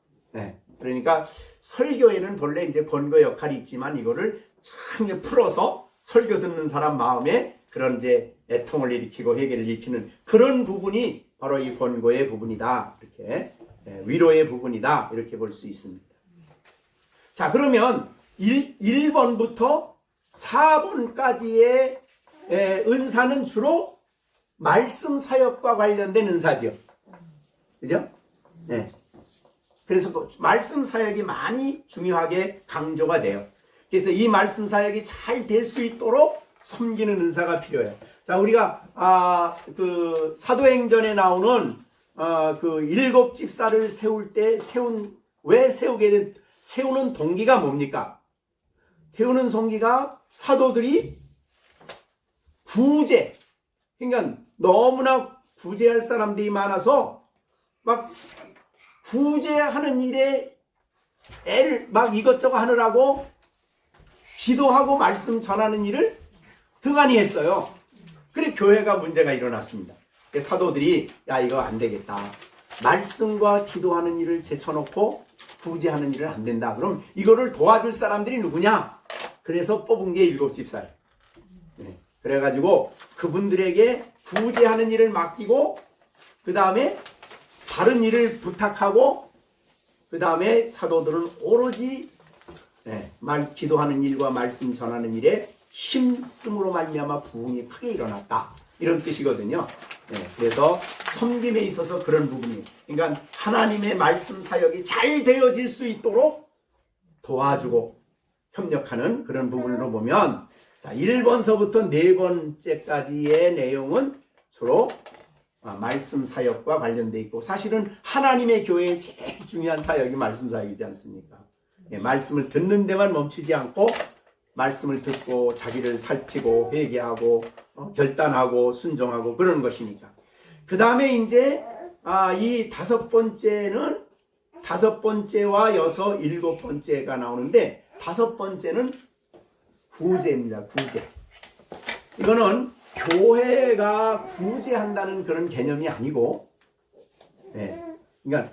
그러니까 설교에는 본래 이제 권고 역할이 있지만, 이거를 참 풀어서 설교 듣는 사람 마음에 그런 이제 애통을 일으키고 회개를 일으키는 그런 부분이 바로 이 권고의 부분이다. 이렇게 위로의 부분이다. 이렇게 볼 수 있습니다. 자, 그러면 1번부터 4번까지의 은사는 주로 말씀 사역과 관련된 은사죠. 그죠? 그래서 말씀 사역이 많이 중요하게 강조가 돼요. 그래서 이 말씀 사역이 잘 될 수 있도록 섬기는 은사가 필요해요. 자, 우리가 그 사도행전에 나오는 그 7 집사를 세울 때 세우는 동기가 뭡니까? 태우는 송기가 사도들이 구제, 그러니까 너무나 구제할 사람들이 많아서 막 구제하는 일에 애를 막 이것저것 하느라고 기도하고 말씀 전하는 일을 등한히 했어요. 그래 교회가 문제가 일어났습니다. 사도들이 야 이거 안 되겠다. 말씀과 기도하는 일을 제쳐놓고 구제하는 일은 안 된다. 그럼 이거를 도와줄 사람들이 누구냐? 그래서 뽑은 게 7집사예요. 그래가지고 그분들에게 구제하는 일을 맡기고 그 다음에 다른 일을 부탁하고 그 다음에 사도들은 오로지 기도하는 일과 말씀 전하는 일에 힘쓰므로 말미암아 부흥이 크게 일어났다. 이런 뜻이거든요. 그래서 섬김에 있어서 그런 부분이, 그러니까 하나님의 말씀 사역이 잘 되어질 수 있도록 도와주고 협력하는 그런 부분으로 보면, 자 1번서부터 4번째까지의 내용은 주로 말씀 사역과 관련되어 있고, 사실은 하나님의 교회의 제일 중요한 사역이 말씀 사역이지 않습니까? 말씀을 듣는 데만 멈추지 않고 말씀을 듣고 자기를 살피고 회개하고 결단하고 순종하고 그러는 것이니까. 그 다음에 이제 이 5번째는 5번째와 이어서 7번째가 나오는데, 5번째는 구제입니다. 구제. 이거는 교회가 구제한다는 그런 개념이 아니고, 그러니까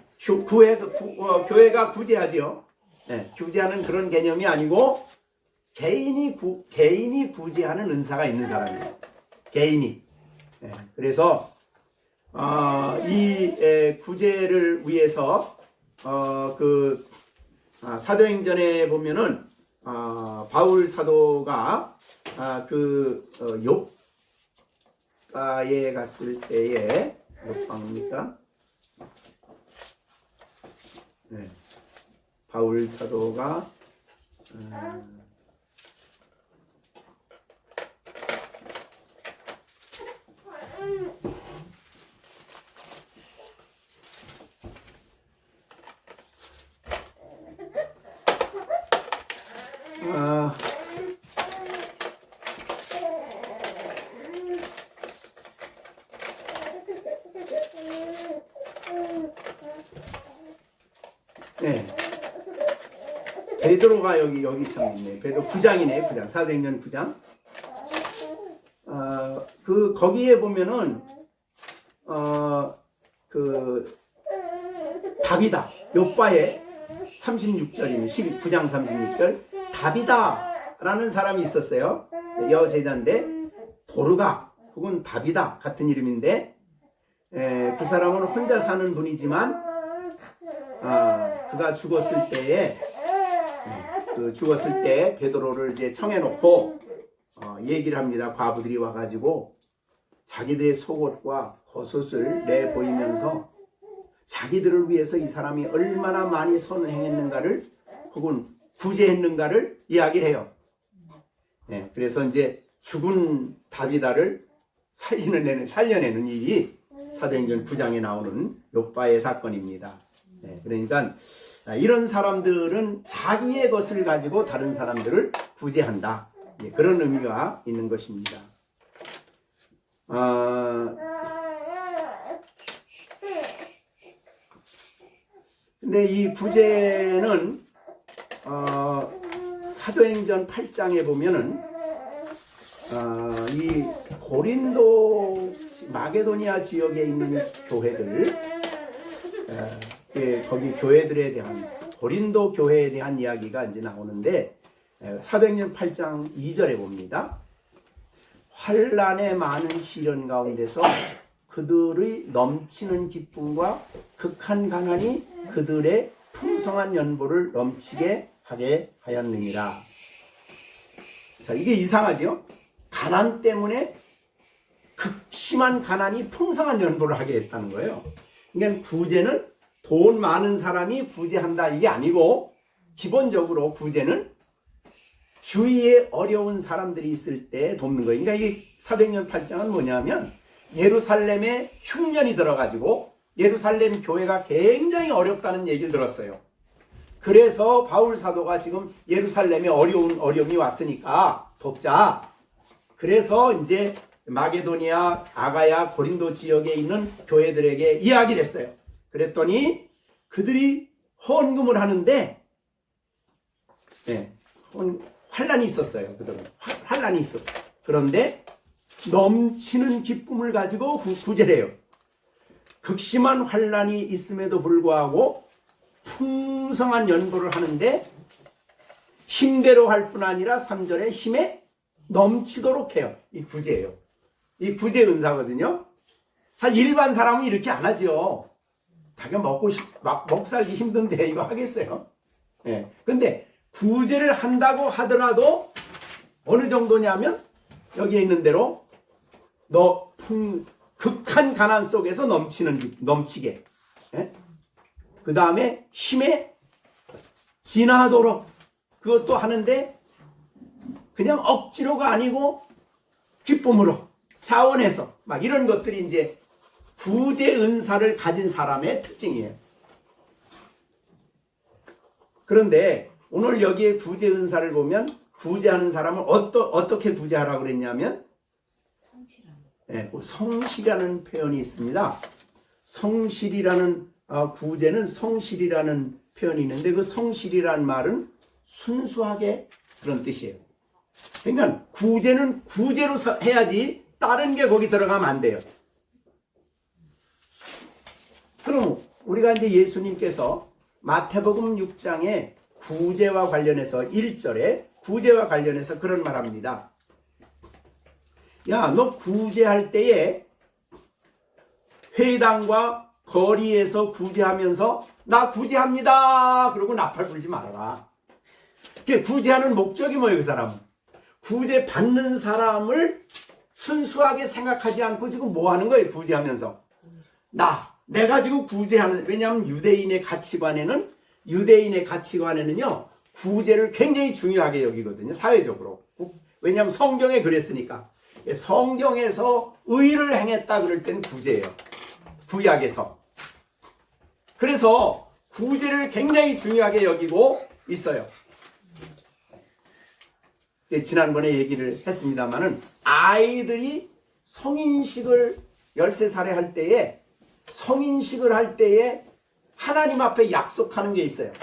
교회가 구제하지요. 구제하는 그런 개념이 아니고 개인이 구제하는 은사가 있는 사람이에요. 개인이. 그래서 이 구제를 위해서 사도행전에 보면은 바울 사도가 욥가에 갔을 때에 욥방입니까? 바울 사도가 베드로가 여기 참 있네. 베드로 9장이네. 9장. 사도행전 9장. 거기에 보면은 다비다. 욥바의 36절이면 9장 36절. 다비다라는 사람이 있었어요. 여제자인데 도르가 혹은 다비다 같은 이름인데, 그 사람은 혼자 사는 분이지만 그가 죽었을 때 베드로를 이제 청해놓고 얘기를 합니다. 과부들이 와가지고 자기들의 속옷과 겉옷을 내보이면서 자기들을 위해서 이 사람이 얼마나 많이 선을 행했는가를 혹은 구제했는가를 이야기를 해요. 그래서 이제 죽은 다비다를 살려내는 일이 사도행전 9장에 나오는 욥바의 사건입니다. 그러니까 이런 사람들은 자기의 것을 가지고 다른 사람들을 구제한다. 그런 의미가 있는 것입니다. 근데 이 구제는 사도행전 8장에 보면은 이 고린도 마게도니아 지역에 있는 교회들, 거기 교회들에 대한, 고린도 교회에 대한 이야기가 이제 나오는데, 사도행전 8장 2절에 봅니다. 환난의 많은 시련 가운데서 그들의 넘치는 기쁨과 극한 가난이 그들의 풍성한 연보를 넘치게 하게 하였느니라. 자, 이게 이상하죠? 가난 때문에 극심한 가난이 풍성한 연보를 하게 했다는 거예요. 그러니까 구제는 돈 많은 사람이 구제한다 이게 아니고, 기본적으로 구제는 주위에 어려운 사람들이 있을 때 돕는 거예요. 그러니까 이 사도행전 8장은 뭐냐면, 예루살렘에 흉년이 들어가지고 예루살렘 교회가 굉장히 어렵다는 얘기를 들었어요. 그래서 바울 사도가 지금 예루살렘에 어려움이 왔으니까 돕자. 그래서 이제 마게도니아, 아가야, 고린도 지역에 있는 교회들에게 이야기를 했어요. 그랬더니 그들이 헌금을 하는데 환란이 있었어요. 그들은 환란이 있었어요. 그런데 넘치는 기쁨을 가지고 구제를 해요. 극심한 환란이 있음에도 불구하고 풍성한 연보를 하는데 힘대로 할 뿐 아니라 3절에 힘에 넘치도록 해요. 이 구제예요. 이 구제 은사거든요. 사실 일반 사람은 이렇게 안 하죠. 자기가 먹고 살기 힘든데 이거 하겠어요? 예. 근데 구제를 한다고 하더라도 어느 정도냐면 여기에 있는 대로 극한 가난 속에서 넘치게. 예? 그 다음에 힘에 진하도록 그것도 하는데 그냥 억지로가 아니고 기쁨으로 차원에서 막 이런 것들이 이제 구제 은사를 가진 사람의 특징이에요. 그런데 오늘 여기에 구제 은사를 보면 구제하는 사람을 어떻게 구제하라고 그랬냐면 성실이라는 표현이 있습니다. 성실이라는 구제는 성실이라는 표현이 있는데 그 성실이라는 말은 순수하게 그런 뜻이에요. 그러니까 구제는 구제로 해야지 다른 게 거기 들어가면 안 돼요. 그럼 우리가 이제 예수님께서 마태복음 6장에 구제와 관련해서 1절에 구제와 관련해서 그런 말합니다. 야, 너 구제할 때에 회당과 거리에서 구제하면서 나 구제합니다. 그러고 나팔 불지 말아라. 구제하는 목적이 뭐예요, 그 사람은? 구제 받는 사람을 순수하게 생각하지 않고 지금 뭐 하는 거예요, 구제하면서? 내가 지금 구제하는, 왜냐하면 유대인의 가치관에는요, 구제를 굉장히 중요하게 여기거든요, 사회적으로. 왜냐하면 성경에 그랬으니까. 성경에서 의를 행했다 그럴 때는 구제예요. 구약에서. 그래서 구제를 굉장히 중요하게 여기고 있어요. 지난번에 얘기를 했습니다마는 아이들이 성인식을 13살에 할 때에 성인식을 할 때에 하나님 앞에 약속하는 게 있어요.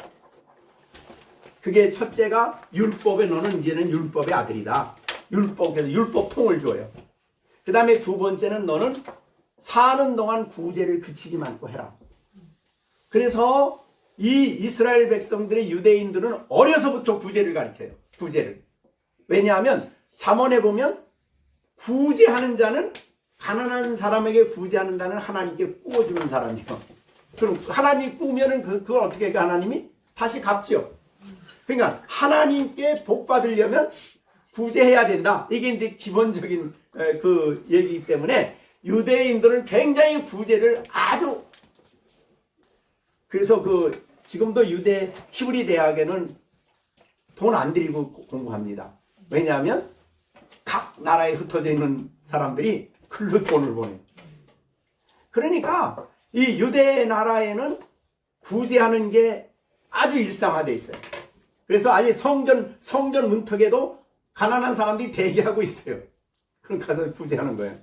그게 첫째가 율법에 너는 이제는 율법의 아들이다. 율법에서 율법통을 줘요. 그 다음에 두 번째는 너는 사는 동안 구제를 그치지 말고 해라. 그래서 이 이스라엘 백성들의 유대인들은 어려서부터 구제를 가르쳐요. 구제를. 왜냐하면 잠언에 보면 구제하는 자는 가난한 사람에게 구제하는 자는 하나님께 꾸어주는 사람이에요. 그럼 하나님이 꾸면은 그걸 어떻게 해요? 하나님이 다시 갚죠. 그러니까 하나님께 복 받으려면 구제해야 된다. 이게 이제 기본적인 그 얘기이기 때문에 유대인들은 굉장히 구제를 아주 그래서 지금도 유대 히브리 대학에는 돈 안 들이고 공부합니다. 왜냐하면 각 나라에 흩어져 있는 사람들이 글로 돈을 보내요. 그러니까 이 유대 나라에는 구제하는 게 아주 일상화되어 있어요. 그래서 아예 성전 문턱에도 가난한 사람들이 대기하고 있어요. 그럼 가서 구제하는 거예요.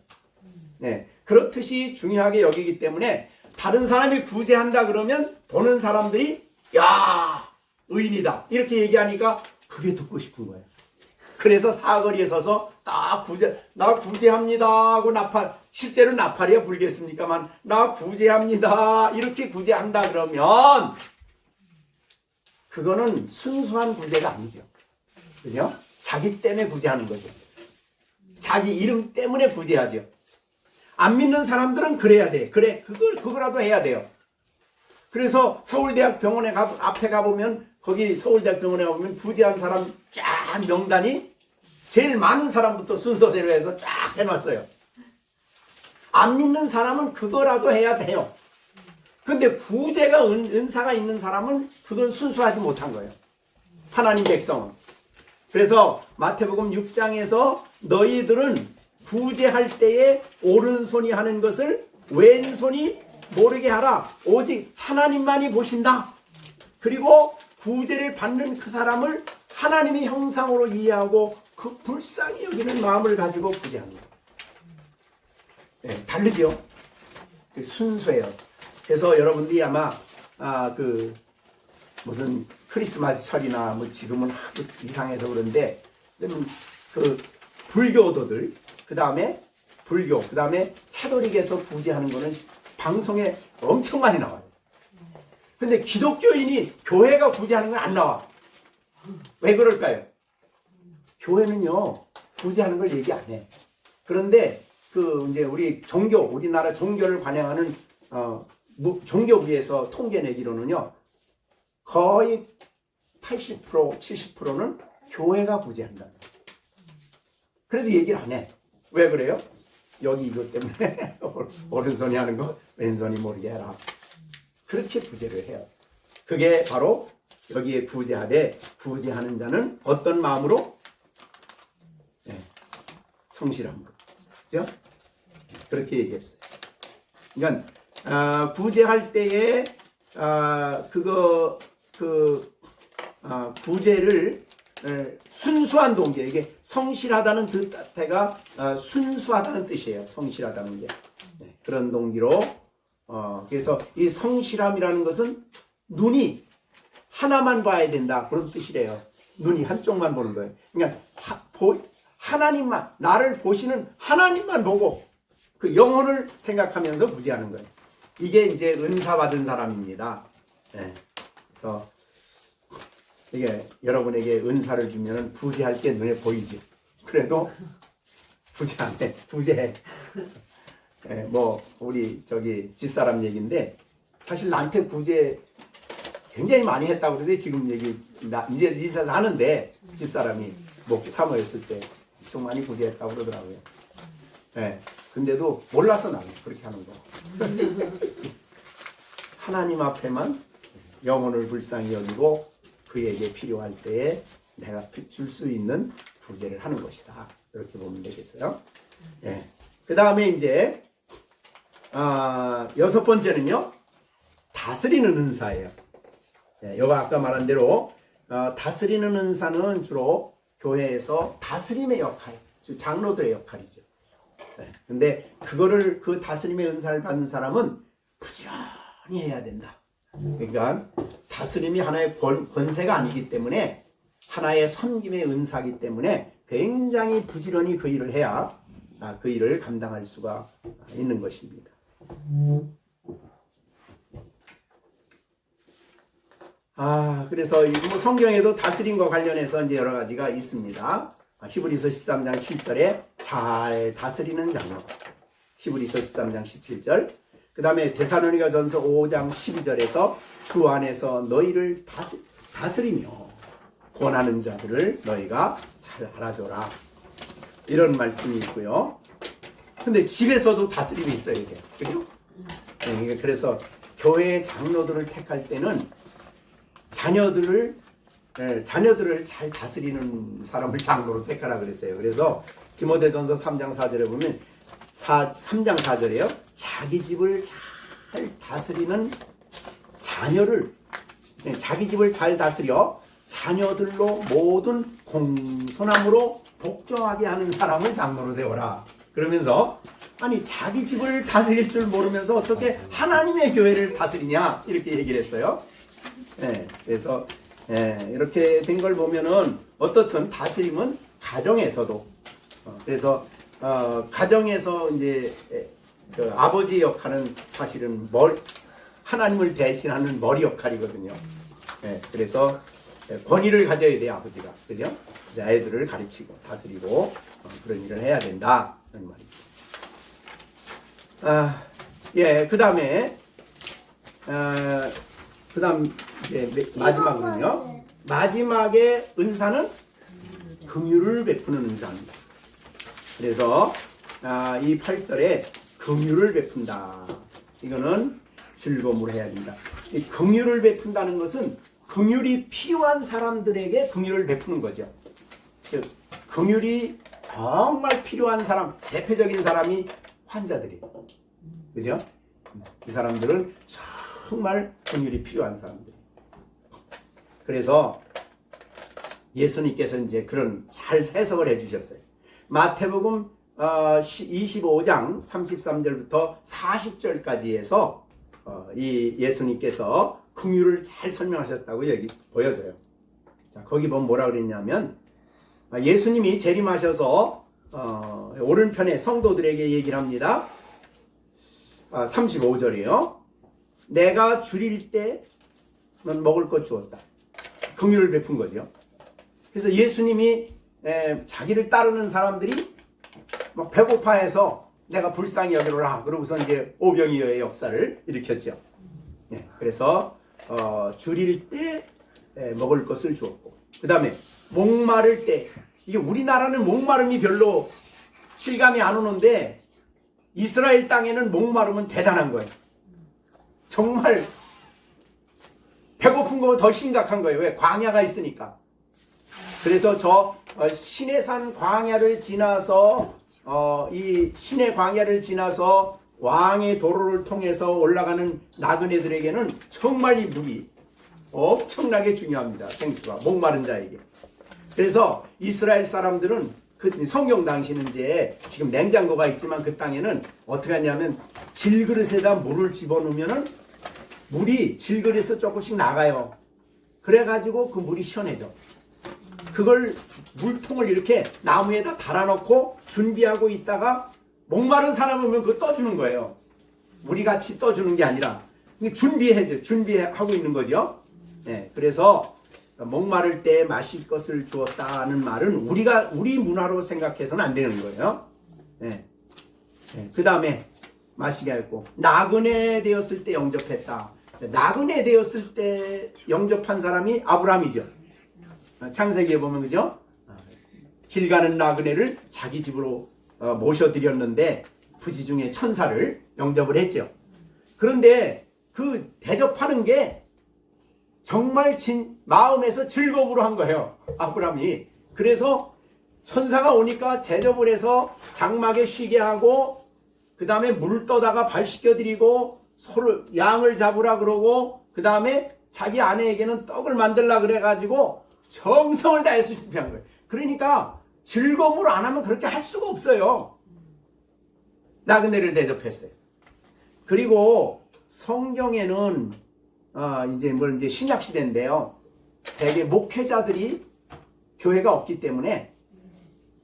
네, 그렇듯이 중요하게 여기기 때문에 다른 사람이 구제한다 그러면 보는 사람들이 야 의인이다 이렇게 얘기하니까 그게 듣고 싶은 거예요. 그래서 사거리에 서서 나 구제합니다 하고 실제로 나팔이야 불겠습니까만 나 구제합니다 이렇게 구제한다 그러면 그거는 순수한 구제가 아니죠. 그죠? 자기 때문에 구제하는 거죠. 자기 이름 때문에 구제하죠. 안 믿는 사람들은 그래야 돼. 그거라도 해야 돼요. 그래서 서울대학 병원에 앞에 가보면 거기 서울대학 병원에 가보면 구제한 사람 쫙 명단이 제일 많은 사람부터 순서대로 해서 쫙 해놨어요. 안 믿는 사람은 그거라도 해야 돼요. 근데 구제가 은사가 있는 사람은 그건 순수하지 못한 거예요. 하나님 백성은. 그래서 마태복음 6장에서 너희들은 구제할 때에 오른손이 하는 것을 왼손이 모르게 하라. 오직 하나님만이 보신다. 그리고 구제를 받는 그 사람을 하나님의 형상으로 이해하고 그 불쌍히 여기는 마음을 가지고 구제하는 거예요. 네, 다르죠? 순수해요. 그래서 여러분들이 아마 그 무슨 크리스마스 철이나 뭐 지금은 하도 이상해서 그런데 그 불교도들 그 다음에 불교 그 다음에 캐톨릭에서 구제하는 거는 방송에 엄청 많이 나와요. 근데 기독교인이 교회가 구제하는 건 안 나와. 왜 그럴까요? 교회는요 구제하는 걸 얘기 안 해. 그런데 그 이제 우리나라 종교를 관행하는 종교부에서 통계 내기로는요 거의 80% 70%는 교회가 구제한다. 그래도 얘기를 안 해. 왜 그래요? 여기 이것 때문에 오른손이 하는 거 왼손이 모르게 해라. 그렇게 구제를 해요. 그게 바로 여기에 구제하되 구제하는 자는 어떤 마음으로? 네, 성실함으로. 그죠? 그렇게 얘기했어요. 그러니까 구제할 때에 구제를 순수한 동기, 이게 성실하다는 뜻가 순수하다는 뜻이에요. 성실하다는 게 네, 그런 동기로 그래서 이 성실함이라는 것은 눈이 하나만 봐야 된다 그런 뜻이래요. 눈이 한쪽만 보는 거예요. 그러니까 하나님만 나를 보시는 하나님만 보고 그 영혼을 생각하면서 구제하는 거예요. 이게 이제 은사 받은 사람입니다. 네. 그래서 이게 여러분에게 은사를 주면 구제할 게 눈에 보이지. 그래도 구제 안 해. 구제해. 네, 뭐 우리 집사람 얘기인데 사실 나한테 구제 굉장히 많이 했다고 그러는데 지금 이제 이사를 하는데 집사람이 뭐 사모했을 때 엄청 많이 구제했다고 그러더라고요. 네, 근데도 몰랐어 나는 그렇게 하는 거. 하나님 앞에만 영혼을 불쌍히 여기고 그에게 필요할 때에 내가 줄 수 있는 구제를 하는 것이다. 이렇게 보면 되겠어요. 네. 그 다음에 이제 6번째는요. 다스리는 은사예요. 네, 여가 아까 말한 대로 다스리는 은사는 주로 교회에서 다스림의 역할, 장로들의 역할이죠. 네, 근데 그 다스림의 은사를 받는 사람은 부지런히 해야 된다. 그러니까 다스림이 하나의 권세가 아니기 때문에 하나의 섬김의 은사이기 때문에 굉장히 부지런히 그 일을 해야 그 일을 감당할 수가 있는 것입니다. 그래서 뭐 성경에도 다스림과 관련해서 이제 여러 가지가 있습니다. 히브리서 13장 7절에 잘 다스리는 장로. 히브리서 13장 17절. 그 다음에 데살로니가전서 5장 12절에서 주 안에서 너희를 다스리며 권하는 자들을 너희가 잘 알아줘라. 이런 말씀이 있고요. 근데 집에서도 다스림이 있어야 돼요. 그죠? 그래서 교회 장로들을 택할 때는 자녀들을 잘 다스리는 사람을 장로로 택하라 그랬어요. 그래서 디모데전서 3장 4절에 보면 3장 4절에요. 자기 집을 잘 다스리는 자기 집을 잘 다스려 자녀들로 모든 공손함으로 복종하게 하는 사람을 장로로 세워라. 그러면서 아니 자기 집을 다스릴 줄 모르면서 어떻게 하나님의 교회를 다스리냐 이렇게 얘기를 했어요. 그래서 이렇게 된 걸 보면은 어떻든 다스림은 가정에서도 그래서 가정에서 이제 그 아버지 역할은 사실은 하나님을 대신하는 머리 역할이거든요. 그래서 권위를 가져야 돼요 아버지가, 그죠? 아이들을 가르치고 다스리고 그런 일을 해야 된다 그런 말이죠. 그다음에 이제 마지막은요. 마지막에 은사는 긍휼을 베푸는 은사입니다. 그래서 이 8절에 긍휼을 베푼다. 이거는 즐거움으로 해야 된다. 이 긍휼을 베푼다는 것은 긍휼이 필요한 사람들에게 긍휼을 베푸는 거죠. 즉 긍휼이 정말 필요한 사람, 대표적인 사람이 환자들이에요. 그죠? 이 사람들은 정말 긍휼이 필요한 사람들. 그래서 예수님께서 이제 그런 잘 해석을 해주셨어요. 마태복음 25장 33절부터 40절까지 해서 이 예수님께서 긍휼을 잘 설명하셨다고 여기 보여져요. 자, 거기 보면 뭐라 그랬냐면 예수님이 재림하셔서 오른편에 성도들에게 얘기를 합니다. 35절이에요. 내가 줄일 때 넌 먹을 것 주었다. 긍휼을 베푼 거죠. 그래서 예수님이 자기를 따르는 사람들이 막 배고파해서 내가 불쌍히 여기로라. 그러고서 이제 오병이어의 역사를 일으켰죠. 네, 그래서 줄일 때 먹을 것을 주었고, 그 다음에 목마를 때, 이게 우리나라는 목마름이 별로 실감이 안 오는데 이스라엘 땅에는 목마름은 대단한 거예요. 정말 배고픈 거보다 더 심각한 거예요. 왜? 광야가 있으니까. 그래서 저 시내산 광야를 지나서 이 시내 광야를 지나서 왕의 도로를 통해서 올라가는 나그네들에게는 정말 이 물이 엄청나게 중요합니다. 생수가 목마른 자에게. 그래서 이스라엘 사람들은 그 성경 당시는 이제 지금 냉장고가 있지만 그 땅에는 어떻게 하냐면 질그릇에다 물을 집어넣으면은 물이 질그릇에서 조금씩 나가요. 그래가지고 그 물이 시원해져. 그걸 물통을 이렇게 나무에다 달아놓고 준비하고 있다가 목마른 사람 오면 그거 떠주는 거예요. 우리 같이 떠주는 게 아니라 준비하고 있는 거죠. 네, 그래서 목마를 때 마실 것을 주었다는 말은 우리 문화로 생각해서는 안 되는 거예요. 네. 네, 그 다음에 마시게 했고, 나그네 되었을 때 영접했다. 나그네 되었을 때 영접한 사람이 아브라함이죠. 창세기에 보면 그죠? 길 가는 나그네를 자기 집으로 모셔드렸는데 부지 중에 천사를 영접을 했죠. 그런데 그 대접하는 게 정말 마음에서 즐거움으로 한 거예요. 아브라함이. 그래서 천사가 오니까 대접을 해서 장막에 쉬게 하고 그 다음에 물 떠다가 발 씻겨드리고 소를 양을 잡으라 그러고 그 다음에 자기 아내에게는 떡을 만들라 그래가지고 정성을 다해서 준비한 거예요. 그러니까 즐거움으로 안 하면 그렇게 할 수가 없어요. 나그네를 대접했어요. 그리고 성경에는 이제 신약 시대인데요. 대개 목회자들이 교회가 없기 때문에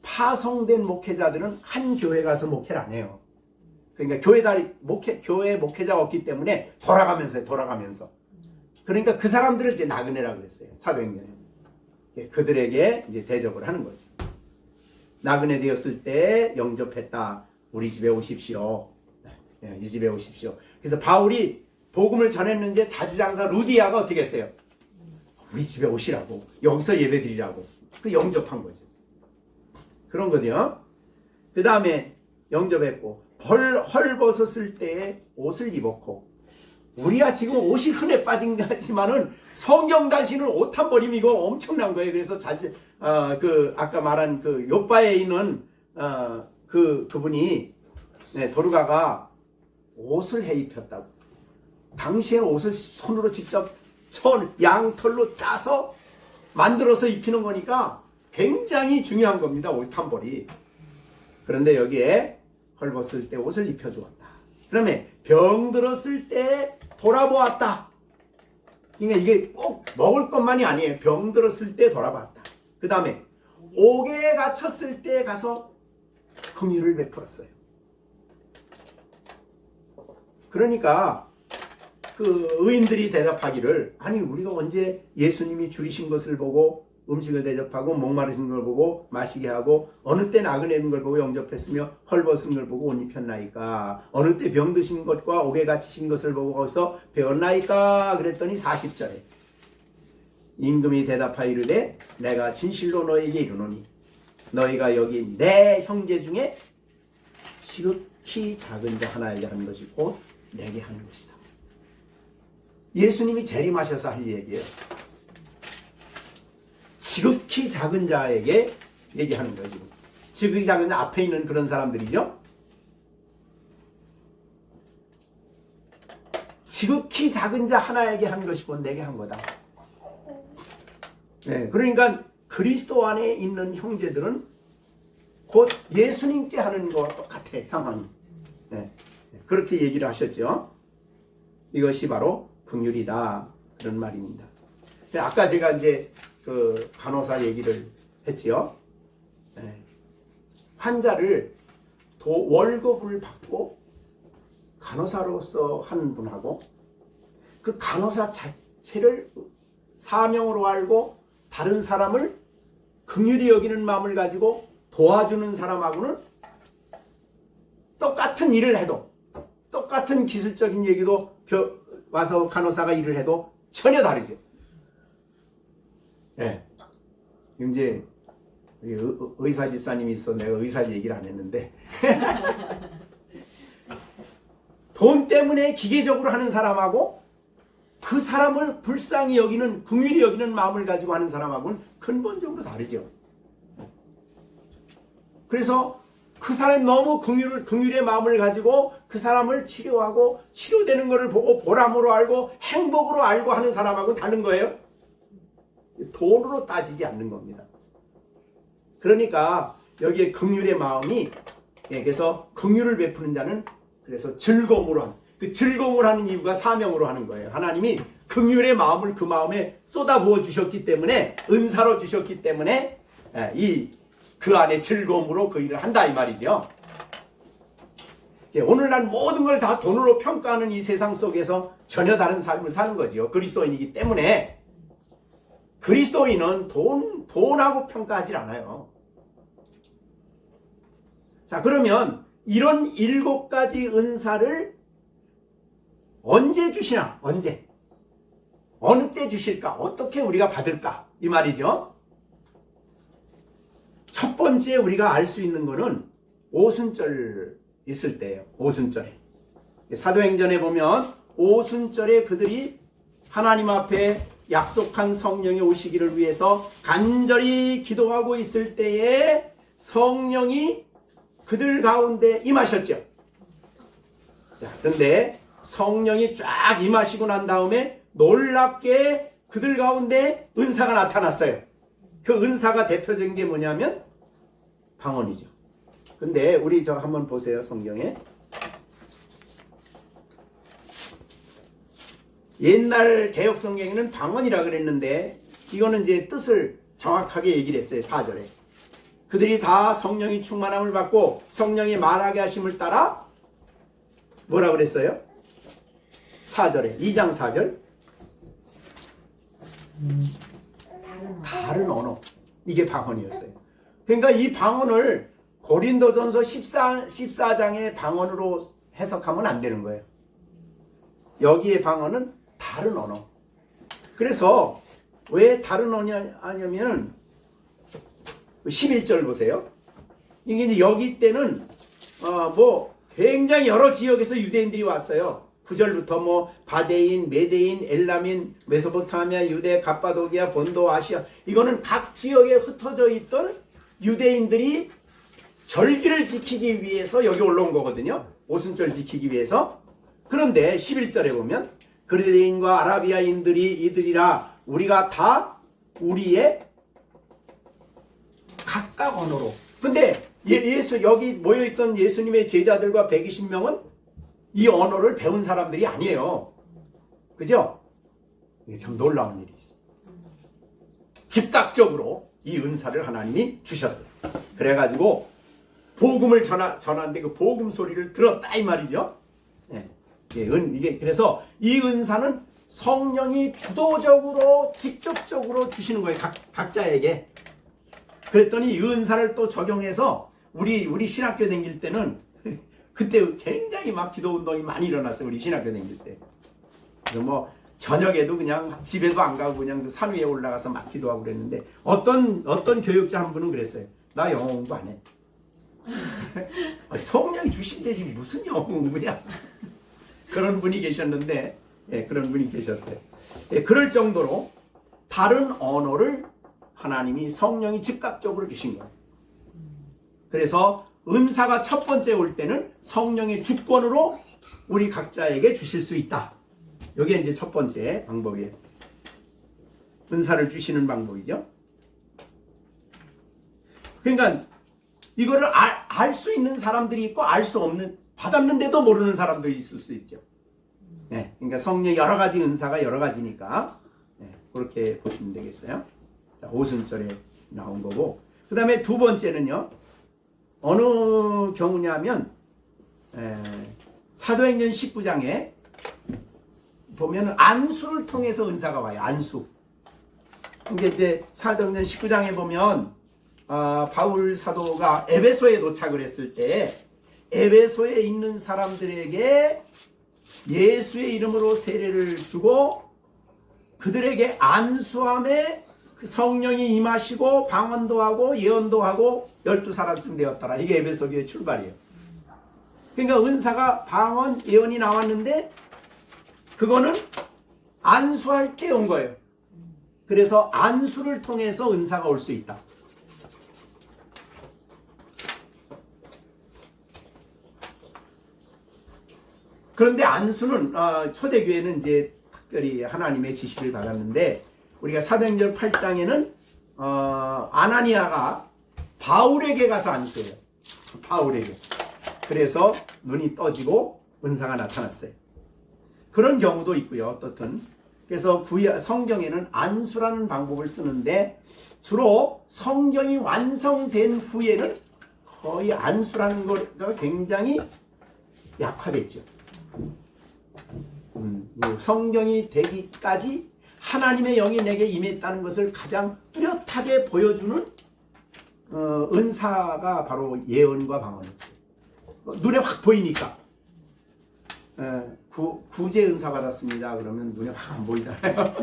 파송된 목회자들은 한 교회 가서 목회를 안 해요. 그러니까 교회 목회자가 없기 때문에 돌아가면서. 그러니까 그 사람들을 이제 나그네라고 그랬어요. 사도행전에. 그들에게 이제 대접을 하는 거죠. 나그네 되었을 때 영접했다. 우리 집에 오십시오. 이 집에 오십시오. 그래서 바울이 복음을 전했는데 자주장사 루디아가 어떻게 했어요? 우리 집에 오시라고. 여기서 예배 드리라고. 그 영접한 거죠. 그런 거죠. 그 다음에 영접했고, 헐벗었을 때에 옷을 입었고, 우리가 지금 옷이 흔해 빠진 거지만은 성경 단시는 옷 한 벌이면 이거 엄청난 거예요. 그래서 아까 말한 그 요바에 있는 그분이 도르가가 옷을 해 입혔다고. 당시에는 옷을 손으로 직접 양털로 짜서 만들어서 입히는 거니까 굉장히 중요한 겁니다. 옷 한 벌이. 그런데 여기에 헐벗을 때 옷을 입혀주었다. 그러면 병들었을 때 돌아보았다. 그러니까 이게 꼭 먹을 것만이 아니에요. 병들었을 때 돌아봤다. 그 다음에 옥에 갇혔을 때 가서 긍휼을 베풀었어요. 그러니까 그 의인들이 대답하기를, 아니 우리가 언제 예수님이 줄이신 것을 보고 음식을 대접하고 목마르신 걸 보고 마시게 하고 어느 때 나그네인 걸 보고 영접했으며 헐벗은 걸 보고 옷 입혔나이까? 어느 때 병드신 것과 옥에 갇히신 것을 보고 거기서 배웠나이까? 그랬더니 40절에 임금이 대답하여 이르되 내가 진실로 너에게 이르노니 너희가 여기 내 형제 중에 지극히 작은 자 하나에게 하는 것이 곧 내게 하는 것이다. 예수님이 재림하셔서 할 얘기예요. 지극히 작은 자에게 얘기하는 거예요. 지극히 작은 자 앞에 있는 그런 사람들이죠. 지극히 작은 자 하나에게 한 것이 곧 내게 한 거다. 네, 그러니까 그리스도 안에 있는 형제들은 곧 예수님께 하는 것과 똑같아, 상황이. 네, 그렇게 얘기를 하셨죠. 이것이 바로 긍휼이다, 그런 말입니다. 아까 제가 이제 그 간호사 얘기를 했지요. 네, 환자를 월급을 받고 간호사로서 하는 분하고 그 간호사 자체를 사명으로 알고 다른 사람을 긍휼히 여기는 마음을 가지고 도와주는 사람하고는 똑같은 일을 해도, 똑같은 기술적인 얘기도 와서 간호사가 일을 해도 전혀 다르죠. 네. 이제 의사 집사님이 있어. 내가 의사 얘기를 안 했는데 돈 때문에 기계적으로 하는 사람하고 그 사람을 불쌍히 여기는, 긍휼히 여기는 마음을 가지고 하는 사람하고는 근본적으로 다르죠. 그래서 그 사람이 너무 긍휼의 마음을 가지고 그 사람을 치료하고 치료되는 것을 보고 보람으로 알고 행복으로 알고 하는 사람하고는 다른 거예요. 돈으로 따지지 않는 겁니다. 그러니까 여기에 긍휼의 마음이, 그래서 긍휼을 베푸는 자는 그래서 즐거움으로 하는, 그 즐거움을 하는 이유가 사명으로 하는 거예요. 하나님이 긍휼의 마음을 그 마음에 쏟아부어 주셨기 때문에, 은사로 주셨기 때문에 그 안에 즐거움으로 그 일을 한다, 이 말이죠. 오늘날 모든 걸 다 돈으로 평가하는 이 세상 속에서 전혀 다른 삶을 사는 거죠. 그리스도인이기 때문에. 그리스도인은 돈하고 평가하지 않아요. 자, 그러면 이런 7가지 은사를 언제 주시나? 언제? 어느 때 주실까? 어떻게 우리가 받을까? 이 말이죠. 첫 번째 우리가 알 수 있는 거는 오순절 있을 때예요. 오순절에. 사도행전에 보면 오순절에 그들이 하나님 앞에 약속한 성령이 오시기를 위해서 간절히 기도하고 있을 때에 성령이 그들 가운데 임하셨죠. 그런데 성령이 쫙 임하시고 난 다음에 놀랍게 그들 가운데 은사가 나타났어요. 그 은사가 대표적인 게 뭐냐면 방언이죠. 근데 우리 저 한번 보세요. 성경에. 옛날 개역 성경에는 방언이라 그랬는데 이거는 이제 뜻을 정확하게 얘기를 했어요. 4절에. 그들이 다 성령이 충만함을 받고 성령이 말하게 하심을 따라 뭐라 그랬어요? 4절에. 2장 4절. 다른 언어. 이게 방언이었어요. 그러니까 이 방언을 고린도전서 14장의 방언으로 해석하면 안 되는 거예요. 여기의 방언은 다른 언어. 그래서 왜 다른 언어냐면 11절 보세요. 이게 이제 여기 때는 굉장히 여러 지역에서 유대인들이 왔어요. 9절부터 바데인, 메데인, 엘라민, 메소포타미아, 유대, 갑바도기아, 본도, 아시아, 이거는 각 지역에 흩어져 있던 유대인들이 절기를 지키기 위해서 여기 올라온 거거든요. 오순절 지키기 위해서. 그런데 11절에 보면 그리스인과 아라비아인들이 이들이라 우리가 다 우리의 각각 언어로. 근데 여기 모여있던 예수님의 제자들과 120명은 이 언어를 배운 사람들이 아니에요. 그죠? 이게 참 놀라운 일이죠. 즉각적으로 이 은사를 하나님이 주셨어요. 그래가지고 복음을 전하는데 그 복음 소리를 들었다 이 말이죠. 네. 이게 그래서 이 은사는 성령이 주도적으로 직접적으로 주시는 거예요. 각자에게. 그랬더니 이 은사를 또 적용해서 우리 신학교 다닐 때는 그때 굉장히 막 기도 운동이 많이 일어났어요. 우리 신학교 다닐 때. 그래서 저녁에도 그냥 집에도 안 가고 그냥 산 위에 올라가서 막 기도하고 그랬는데 어떤 교육자 한 분은 그랬어요. 나 영어 공부 안 해. 성령이 주신대지 무슨 영어 공부냐. 그런 분이 계셨는데, 그런 분이 계셨어요. 그럴 정도로 다른 언어를 하나님이 성령이 즉각적으로 주신 거예요. 그래서 은사가 첫 번째 올 때는 성령의 주권으로 우리 각자에게 주실 수 있다. 이게 이제 첫 번째 방법이에요. 은사를 주시는 방법이죠. 그러니까 이거를 알 수 있는 사람들이 있고 알 수 없는, 받았는데도 모르는 사람들이 있을 수 있죠. 네, 그러니까 성령 여러 가지 은사가 여러 가지니까 네, 그렇게 보시면 되겠어요. 자, 오순절에 나온 거고, 그 다음에 두 번째는요, 어느 경우냐면 사도행전 19장에 보면 안수를 통해서 은사가 와요. 안수. 이제 사도행전 19장에 보면 바울 사도가 에베소에 도착을 했을 때 에베소에 있는 사람들에게 예수의 이름으로 세례를 주고 그들에게 안수함에 그 성령이 임하시고 방언도 하고 예언도 하고 12사람쯤 되었더라. 이게 에베소 교회 출발이에요. 그러니까 은사가 방언, 예언이 나왔는데 그거는 안수할 때 온 거예요. 그래서 안수를 통해서 은사가 올 수 있다. 그런데 안수는 초대교회는 이제 특별히 하나님의 지시를 받았는데 우리가 사도행전 8장에는 아나니아가 바울에게 가서 안수해요. 바울에게. 그래서 눈이 떠지고 은사가 나타났어요. 그런 경우도 있고요. 어떻든. 그래서 성경에는 안수라는 방법을 쓰는데 주로 성경이 완성된 후에는 거의 안수라는 거가 굉장히 약화됐죠. 성경이 되기까지 하나님의 영이 내게 임했다는 것을 가장 뚜렷하게 보여주는 은사가 바로 예언과 방언이었어요. 눈에 확 보이니까. 구제 은사 받았습니다. 그러면 눈에 확 안 보이잖아요.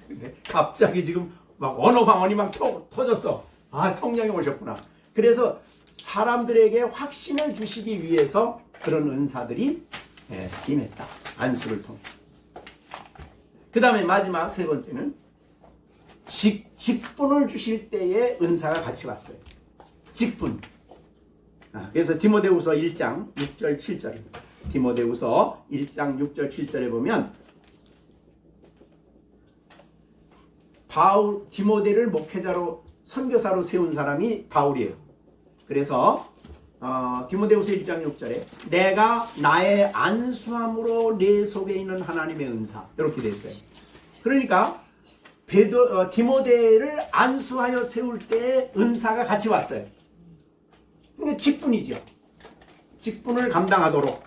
근데 갑자기 지금 막 언어 방언이 막 터졌어. 아, 성령이 오셨구나. 그래서 사람들에게 확신을 주시기 위해서 그런 은사들이 임했다. 안수를 통해. 그 다음에 마지막 세 번째는 직분을 주실 때의 은사가 같이 왔어요. 직분. 그래서 디모데후서 1장 6절 7절입니다. 디모데후서 1장 6절 7절에 보면 디모데를 목회자로 선교사로 세운 사람이 바울이에요. 그래서 디모데후서 1장 6절에 내가 나의 안수함으로 내 속에 있는 하나님의 은사 이렇게 됐어요. 그러니까 디모데를 안수하여 세울 때 은사가 같이 왔어요. 그러니까 직분이죠. 직분을 감당하도록.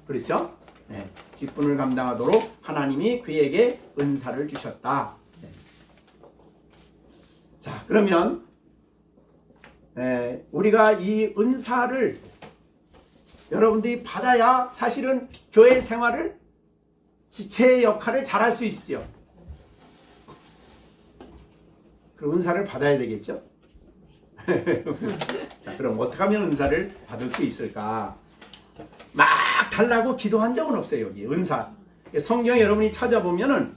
그렇죠? 네. 직분을 감당하도록 하나님이 그에게 은사를 주셨다. 네. 자, 그러면 우리가 이 은사를 여러분들이 받아야 사실은 교회 생활을 지체의 역할을 잘할 수 있죠. 그럼 은사를 받아야 되겠죠? 자, 그럼 어떻게 하면 은사를 받을 수 있을까? 막 달라고 기도한 적은 없어요. 여기 은사. 성경 여러분이 찾아보면은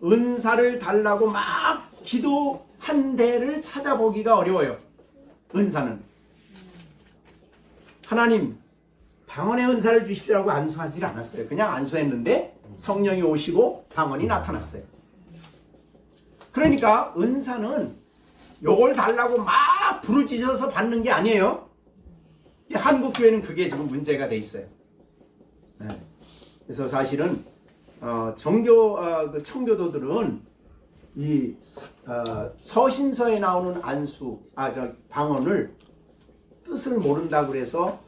은사를 달라고 막 기도한 데를 찾아보기가 어려워요. 은사는 하나님 방언의 은사를 주십시오라고 안수하지 않았어요. 그냥 안수했는데 성령이 오시고 방언이 나타났어요. 그러니까 은사는 요걸 달라고 막 부르짖어서 받는 게 아니에요. 한국 교회는 그게 지금 문제가 돼 있어요. 네. 그래서 사실은 청교도들은 이 서신서에 나오는 방언을 뜻을 모른다고 그래서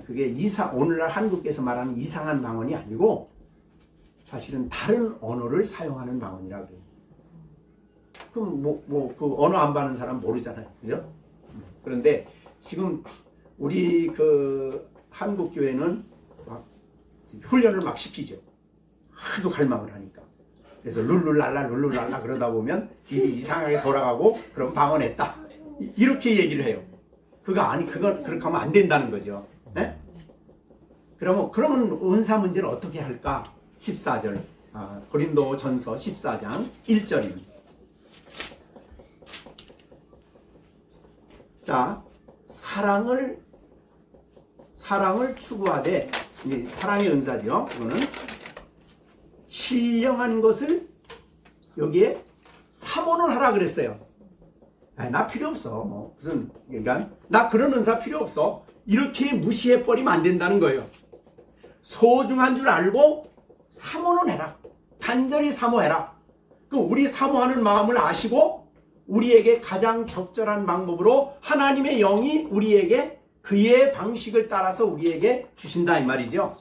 그게 오늘날 한국에서 말하는 이상한 방언이 아니고 사실은 다른 언어를 사용하는 방언이라고 해요. 그럼 그 언어 안 받는 사람 모르잖아요, 그죠? 그런데 지금 우리 그 한국 교회는 막 훈련을 막 시키죠. 하도 갈망을 하니까. 그래서 룰룰랄라 그러다 보면 입이 이상하게 돌아가고 그럼 방언했다. 이렇게 얘기를 해요. 그건 그렇게 하면 안 된다는 거죠. 네? 그러면 은사 문제를 어떻게 할까? 14절. 고린도전서 14장 1절입니다. 자, 사랑을 추구하되, 이제 사랑의 은사죠. 이거는 신령한 것을 여기에 사모는 하라 그랬어요. 나 필요 없어. 뭐 무슨 그러니까 나 그런 은사 필요 없어. 이렇게 무시해 버리면 안 된다는 거예요. 소중한 줄 알고 사모는 해라. 간절히 사모해라. 그럼 우리 사모하는 마음을 아시고 우리에게 가장 적절한 방법으로 하나님의 영이 우리에게 그의 방식을 따라서 우리에게 주신다 이 말이죠.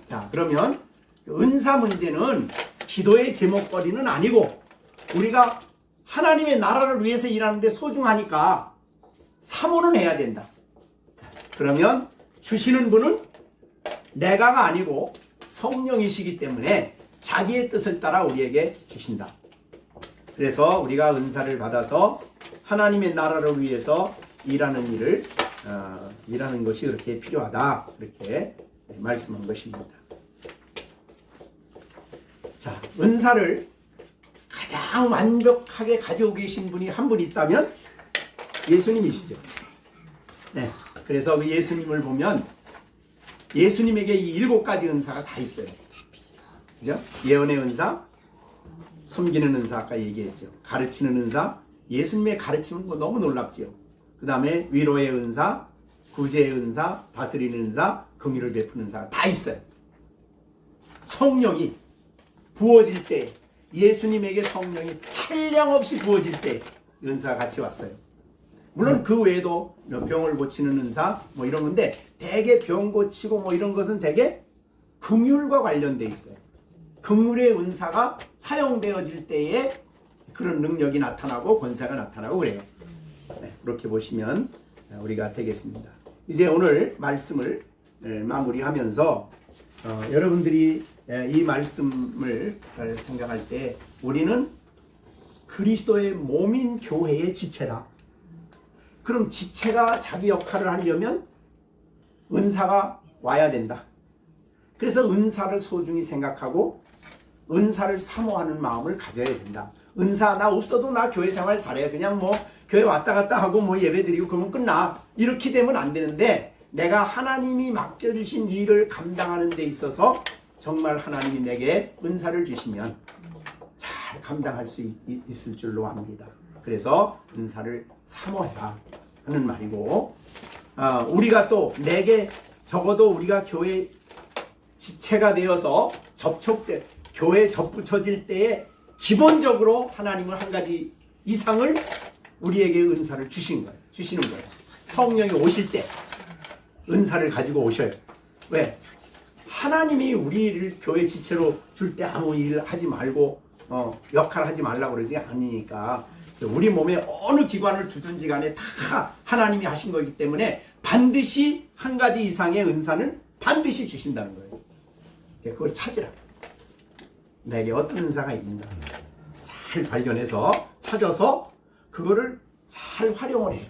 자, 그러면 은사 문제는 기도의 제목거리는 아니고 우리가 하나님의 나라를 위해서 일하는데 소중하니까 사모는 해야 된다. 그러면 주시는 분은 내가가 아니고 성령이시기 때문에 자기의 뜻을 따라 우리에게 주신다. 그래서 우리가 은사를 받아서 하나님의 나라를 위해서 일하는 것이 그렇게 필요하다. 그렇게 말씀한 것입니다. 자, 은사를 가장 완벽하게 가지고 계신 분이 한 분 있다면 예수님이시죠. 네. 그래서 그 예수님을 보면 예수님에게 이 7가지 은사가 다 있어요. 그죠? 예언의 은사, 섬기는 은사 아까 얘기했죠. 가르치는 은사, 예수님의 가르침은 뭐 너무 놀랍지요. 그 다음에 위로의 은사, 구제의 은사, 다스리는 은사, 긍휼을 베푸는 은사가 다 있어요. 성령이 부어질 때, 예수님에게 성령이 한량없이 부어질 때 은사가 같이 왔어요. 물론 그 외에도 병을 고치는 은사 뭐 이런 건데 대개 병 고치고 뭐 이런 것은 대개 긍휼과 관련돼 있어요. 긍휼의 은사가 사용되어질 때에 그런 능력이 나타나고 권세가 나타나고 그래요. 네, 그렇게 보시면 우리가 되겠습니다. 이제 오늘 말씀을 마무리하면서 여러분들이 이 말씀을 생각할 때 우리는 그리스도의 몸인 교회의 지체다. 그럼 지체가 자기 역할을 하려면 은사가 와야 된다. 그래서 은사를 소중히 생각하고 은사를 사모하는 마음을 가져야 된다. 은사 나 없어도 나 교회 생활 잘해. 그냥 뭐 교회 왔다 갔다 하고 뭐 예배 드리고 그러면 끝나. 이렇게 되면 안 되는데 내가 하나님이 맡겨주신 일을 감당하는 데 있어서 정말 하나님이 내게 은사를 주시면 잘 감당할 수 있을 줄로 압니다. 그래서 은사를 사모해라 하는 말이고 우리가 또 내게 적어도 우리가 교회 지체가 되어서 교회에 접붙여질 때에 기본적으로 하나님은 한 가지 이상을 우리에게 은사를 주시는 거예요. 성령이 오실 때 은사를 가지고 오셔요. 왜? 하나님이 우리를 교회 지체로 줄 때 아무 일 하지 말고 역할을 하지 말라고 그러지 않으니까 우리 몸에 어느 기관을 두든지 간에 다 하나님이 하신 거기 때문에 반드시 한 가지 이상의 은사는 반드시 주신다는 거예요. 그걸 찾으라. 내게 어떤 은사가 있는가 잘 발견해서 찾아서 그거를 잘 활용을 해요.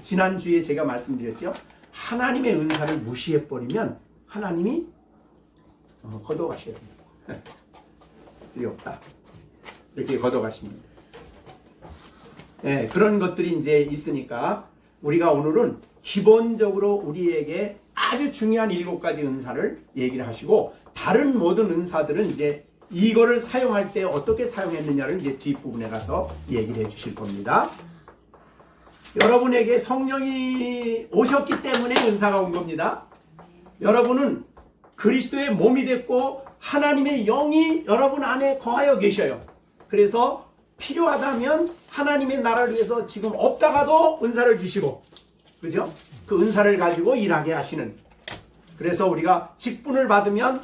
지난주에 제가 말씀드렸죠. 하나님의 은사를 무시해버리면 하나님이 걷어가셔야 됩니다. 필요 없다. 이렇게 걷어가십니다. 네, 그런 것들이 이제 있으니까 우리가 오늘은 기본적으로 우리에게 아주 중요한 7가지 은사를 얘기를 하시고 다른 모든 은사들은 이제 이거를 사용할 때 어떻게 사용했느냐를 이제 뒷부분에 가서 얘기를 해 주실 겁니다. 여러분에게 성령이 오셨기 때문에 은사가 온 겁니다. 여러분은 그리스도의 몸이 됐고 하나님의 영이 여러분 안에 거하여 계셔요. 그래서 필요하다면 하나님의 나라를 위해서 지금 없다가도 은사를 주시고, 그죠? 그 은사를 가지고 일하게 하시는. 그래서 우리가 직분을 받으면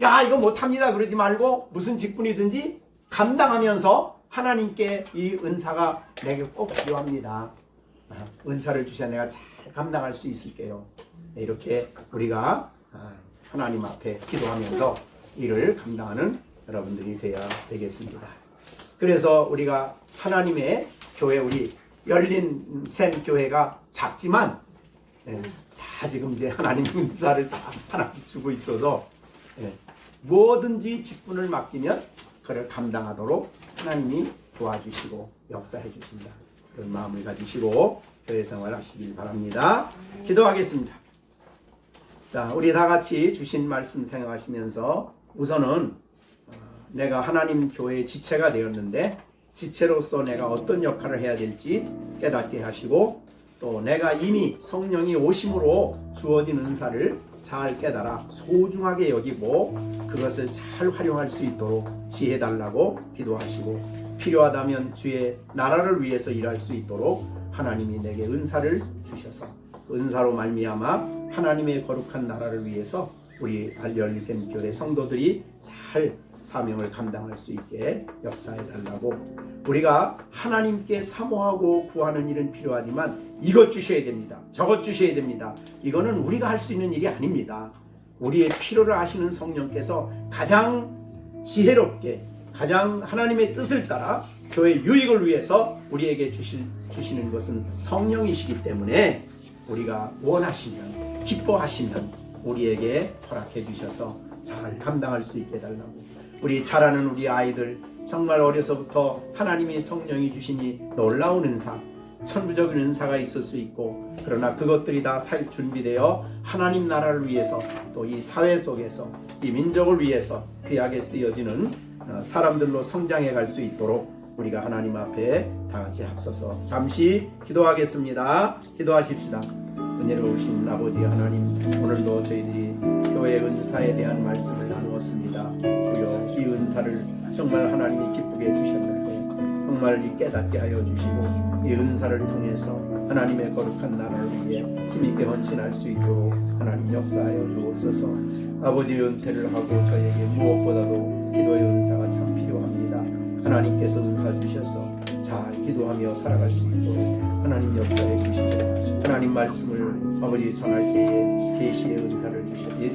야 이거 못합니다 그러지 말고 무슨 직분이든지 감당하면서 하나님께 이 은사가 내게 꼭 필요합니다. 은사를 주셔야 내가 잘 감당할 수 있을게요. 이렇게 우리가 하나님 앞에 기도하면서 일을 감당하는 여러분들이 되어야 되겠습니다. 그래서 우리가 하나님의 교회, 우리 열린 샘 교회가 작지만 다 지금 이제 하나님 은사를 다 하나씩 주고 있어서 뭐든지 직분을 맡기면 그를 감당하도록 하나님이 도와주시고 역사해 주신다. 그런 마음을 가지시고 교회 생활 하시길 바랍니다. 기도하겠습니다. 자, 우리 다 같이 주신 말씀 생각하시면서 우선은 내가 하나님 교회의 지체가 되었는데 지체로서 내가 어떤 역할을 해야 될지 깨닫게 하시고 또 내가 이미 성령이 오심으로 주어진 은사를 잘 깨달아 소중하게 여기고 그것을 잘 활용할 수 있도록 지혜 달라고 기도하시고 필요하다면 주의 나라를 위해서 일할 수 있도록 하나님이 내게 은사를 주셔서 그 은사로 말미암아 하나님의 거룩한 나라를 위해서 우리 알열리샘 교회 성도들이 잘 사명을 감당할 수 있게 역사해 달라고 우리가 하나님께 사모하고 구하는 일은 필요하지만 이것 주셔야 됩니다. 저것 주셔야 됩니다. 이거는 우리가 할 수 있는 일이 아닙니다. 우리의 필요를 아시는 성령께서 가장 지혜롭게 가장 하나님의 뜻을 따라 교회 유익을 위해서 우리에게 주시는 것은 성령이시기 때문에 우리가 원하시면 기뻐하시면 우리에게 허락해 주셔서 잘 감당할 수 있게 해달라고 우리 자라는 우리 아이들 정말 어려서부터 하나님이 성령이 주시니 놀라운 은사 천부적인 은사가 있을 수 있고 그러나 그것들이 다 준비되어 하나님 나라를 위해서 또 이 사회 속에서 이 민족을 위해서 귀하게 쓰여지는 사람들로 성장해 갈 수 있도록 우리가 하나님 앞에 다 같이 합서서 잠시 기도하겠습니다. 기도하십시다. 은혜로우신 아버지 하나님 오늘도 저희들이 교회 은사에 대한 말씀을 나누었습니다. 주여 이 은사를 정말 하나님이 기쁘게 해주셨는데 정말 이 깨닫게 하여 주시고 이 은사를 통해서 하나님의 거룩한 나라를 위해 힘있게 헌신할 수 있도록 하나님 역사하여 주옵소서. 아버지의 은퇴를 하고 저에게 무엇보다도 기도의 은사가 참 필요합니다. 하나님께서 은사 주셔서 잘 기도하며 살아갈 수 있도록 하나님 역사해 주시고 하나님 말씀을 아버지 전할 때에 계시의 은사를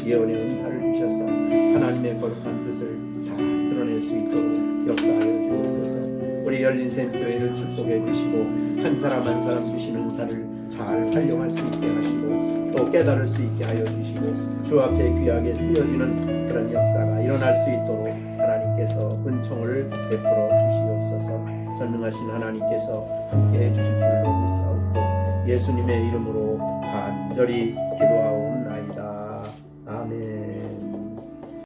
예언의 은사를 주셔서 하나님의 거룩한 뜻을 잘 드러낼 수 있도록 역사하여 주옵소서. 우리 열린샘 교회를 축복해 주시고 한 사람 한 사람 주신 은사를 잘 활용할 수 있게 하시고 또 깨달을 수 있게 하여 주시고 주 앞에 귀하게 쓰여지는 그런 역사가 일어날 수 있도록 하나님께서 은총을 베풀어 주시옵소서. 전능하신 하나님께서 함께해 주실 줄로 믿사옵고 예수님의 이름으로 간절히 기도합니다.